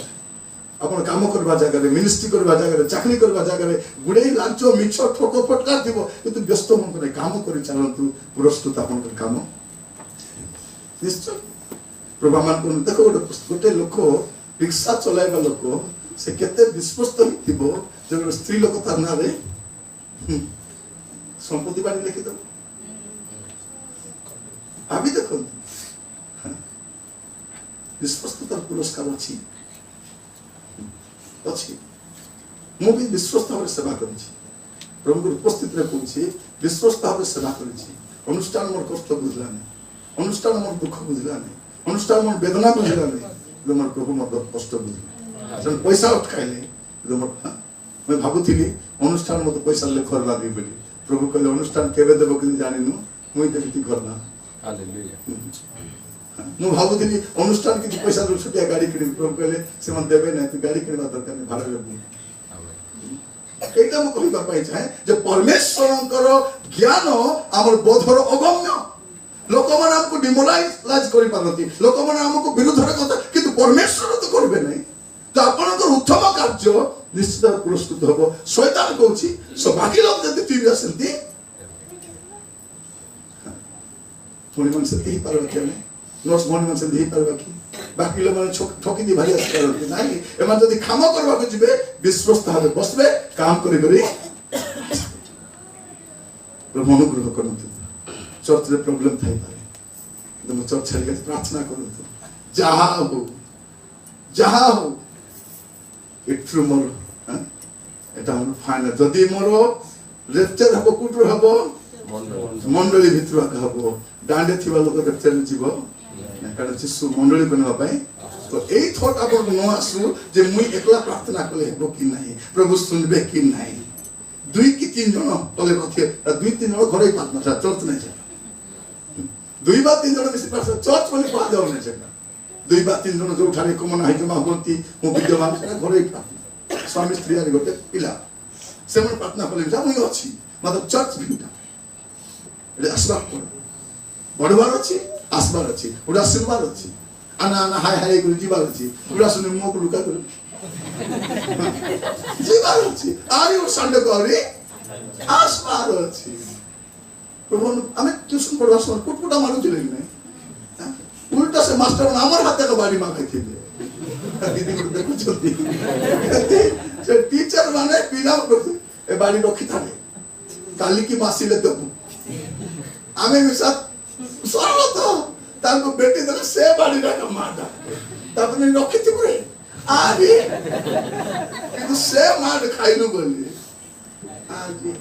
आपण काम करबा जगह रे मिनिस्ट्री करबा जगह रे चाकरी करबा जगह रे गुडे लांचो मिछो ठोको फटकार दिबो किंतु व्यस्त मन करे काम करि चलंतु पुरस्कृत आपण कर काम निश्चय प्रभा मान को देखो गोटे लोक रिक्शा चलाइबा लोक से केते विश्वस्त हिथिबो जो स्त्री लोक तार ना रे संपत्ति बानी लिखि दो अभी देखो विश्वस्ततार पुरस्कार अछि मु भी विश्वस्त भाव सेवा करिछि प्रभु उपस्थित रे कहछि विश्वस्त भाव सेवा करिछि अनुष्ठान मोर कष्ट बुझलानी अनुष्ठान मोर दुख बुझलानी अनुष्ठान मोर वेदना बुझलानी मोर प्रभु मोर कष्ट बुझला जन पैसा उठाइले मैं भावुली अनुष्ठान मत पैसा देले खरना दी बोली प्रभु कहले अनुष्ठान केबे देबो कि जानिनु मुई देबी ती खरना मु भावुली अनुष्ठान कि पैसा रो छुटिया गाड़ी किनि प्रभु कहले से मन देबे नै तू गाड़ी किनबा दरकार नै भाड़ा लेबू एटा मु कहिबा पाइ चाहे जे परमेश्वरंकर ज्ञान हमर बोधर अगम्य लोक माने हमको डिमोरालाइज करि पारती लोक माने हमको विरुद्ध रे कथा किंतु परमेश्वर तो करबे नै तो आपनकर उत्तम कार्य निश्चित पुरस्कृत हबो शैतान कहूची सो बाकी लोग जति टीवी आसंती थोड़ी मन से ही पारबा के नोस मन मन से ही पारबा की बाकी लोग माने ठोकी दी भारी आस करते नाही एमा जदी काम करबा के जिबे विश्वस्त भाबे बसबे काम करि करि प्रभु अनुग्रह करंतु चर्च रे प्रॉब्लम थाई पारे तुम चर्च छाड़ी के प्रार्थना करंतु जहा हो इट्रु मोर एटा हमर फाइनल जदी मोर रेप्चर हबो कुटुर हबो मंडली भितरवा हबो डांडे थिबा लोक रेप्चर जीवो कारण जिसु मंडली बनवा पाए तो एई थॉट आपण न आसु जे मुई एकला प्रार्थना कले हेबो कि नाही प्रभु सुनबे कि नाही 2 कि 3 जन तले रथे 2 3 जन घरे प्रार्थना चर्च नै छै 2 बा 3 जन बेसी प्रार्थना चर्च पनि पा जाउ नै छै 2 बा 3 जन जो ठारे कमन हाइजमा होती मु विद्यमान छै घरे प्रार्थना स्वामी स्त्री आरि गोटे पिला से मन प्रार्थना कले जा मुई अछि मतलब चर्च भिटा रे आसबार पर बडबार अछि आसबार अछि उडा सिलबार अछि आना आना हाय हाय गुरु जीवार अछि उडा सुने मोक लुका गुरु जीवार अछि आरि ओ संडे गरी आसबार अछि प्रभु आमे ट्यूशन पढवा समय कुटकुटा मारु दिले नै उल्टा से मास्टर हमर हाथे के बाड़ी मा खाइथिले दीदी को देखु जल्दी से टीचर माने पिला ए बाड़ी रखि थाले काली की मासी ले दबु आमे मिसा सरल तो ताको बेटी दले से बाड़ी रा माडा तापने रखि थि पुरे आरे किंतु से माड खाइनु बोली आजे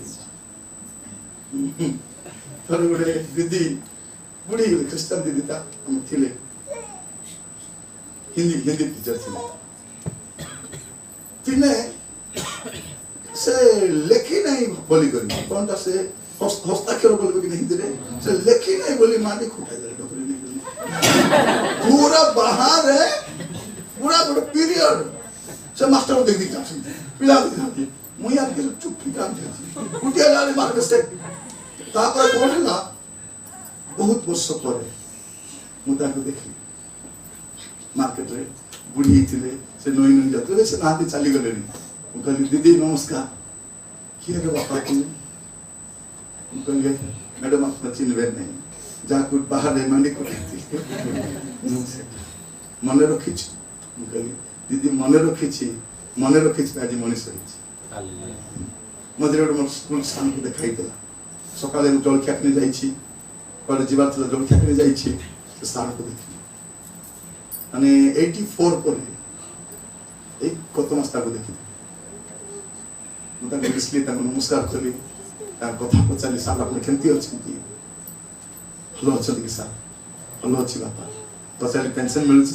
थोड़े बड़े दीदी बुढ़ी क्रिश्चियन दीदी था हम थिले हिंदी टीचर थिले से लेखी नहीं बोली करी कौन ता से हस्ताक्षर बोली कि नहीं दे से लेखी नहीं बोली माटी खुटाई दे डॉक्टर नहीं पूरा बाहर है पूरा बड़ा पीरियड से मास्टर देख दी जाती पिला दी मुई आके चुप काम थी कुटिया लाले मार के से तापर कोन हला बहुत वर्ष पर मुदा को देखी मार्केट रे बुढ़ी थिले से नई नई जाते से नाती चली गले नी कहली दीदी नमस्कार किए रे बापा तू कहले मैडम आप चिन्हबे नहीं जा कुछ बाहर रे मंडी को मन रखी कहली दीदी मन रखी आज मनीष रही मझे गोटे मोर स्कूल स्थान को देखाई देला सकाले मु जलखिया किने जाइछि पर जीवार थला जलखिया किने जाइछि से स्थान को देखि माने 84 पर एक कत मास्ता को देखि मु ता इसलिए ता नमस्कार करी ता कथा पचाली साल आपने केमती अछंती हलो अछंती कि साल हलो अछि बापा पचाली पेंशन मिलु छ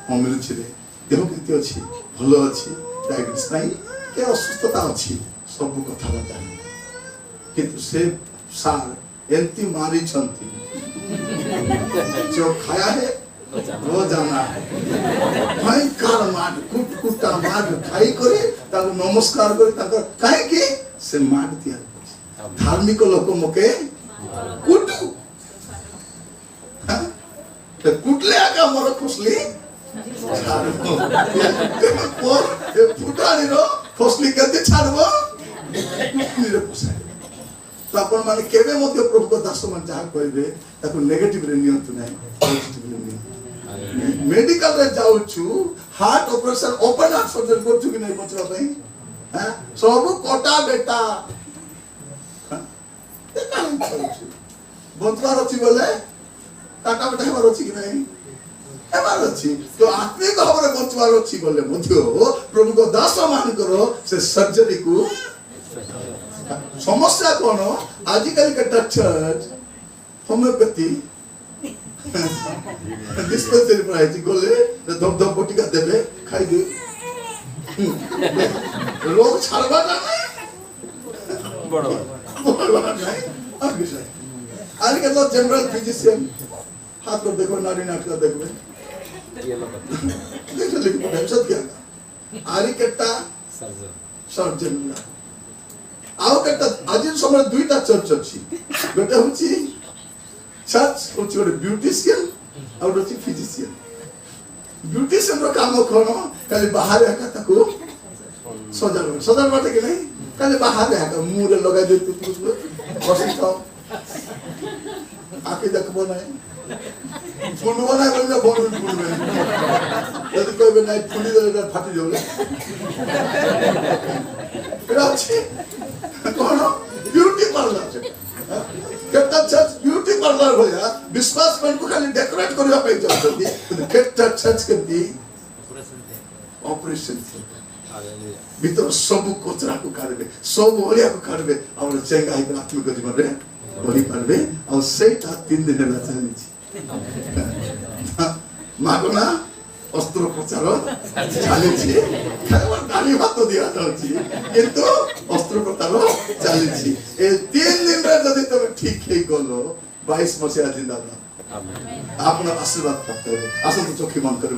हम मिलु छ रे देह केमती अछि भलो अछि डायबिटीज नाही के असुस्थता अछि सब कथा बताई किंतु से सार एंती मारी छंती जो खाया है वो जाना है भाई कार मार कुटा मार खाई करे ताको नमस्कार करे ताको काहे कि से मार दिया धार्मिक लोक मके कुटू हां ते कुटले आका मोर खुसली और फुटानी रो खुसली केते छाड़बो कुटनी रे पुसाई तो अपन माने केबे मध्य प्रभु को दास मन जहा कहबे ताको नेगेटिव रे नियंत्रण नाही पॉजिटिव रे नियंत्रण मेडिकल रे जाउ छु heart operation open heart surgery कर छु कि नहीं बचवा भाई हां सब कोटा बेटा बंतवार अछि बोले टाटा बेटा हमार अछि कि नहीं हमार अछि तो आत्मिक भाବରେ बंतवार अछि बोले मध्य प्रभु को दास मान करो से सर्जरी को समस्या कौन आजिकल के चर्च होम्योपैथी डिस्पेंसरी प्राइस गोले धप धप बटिका देबे खाइ दे रोग छाड़वाटा नहीं बढ़वाटा नहीं और विषय आज के तो जनरल फिजिशियन हाथ को देखो नाड़ी नाट का देखो देखो लेकिन भविष्य क्या आरी केटा सर्जन आओ केटा आज समय दुईटा चर्च अछि गोटे होछि चर्च होछि गोटे ब्यूटिशियन और होछि फिजिशियन ब्यूटिशियन रो काम कोन खाली बाहर आका ताको सजल बाटे कि नहीं खाली बाहर आका मुंह रे लगा दे तू बसी तो आके देखबो नहीं फुलबो नहीं बोलले बोल फुलबे यदि कोई नहीं फुली दे फाटी जाओले फिर अच्छी कौन ब्यूटी पार्लर केटा चर्च ब्यूटी पार्लर होया विश्वास मन को खाली डेकोरेट करबा पे जाउछथि केटा चर्च के दी ऑपरेशन भीतर सब कोचरा को काढबे सब ओलिया को काढबे और चेंगा ही आत्मिक जीवन रे बढी पारबे और सेटा 3 दिन ला चलिछि मागना अस्त्रोपचार चलिछि केवल डाली भात दिया जाउछि किंतु अस्त्रोपचार चलिछि ए 3 दिन रे जदि तुम ठीक हे गलो 22 मसिया जिंदाबाद आमेन आपन आशीर्वाद प्राप्त हो आसन चोखी मन करबा।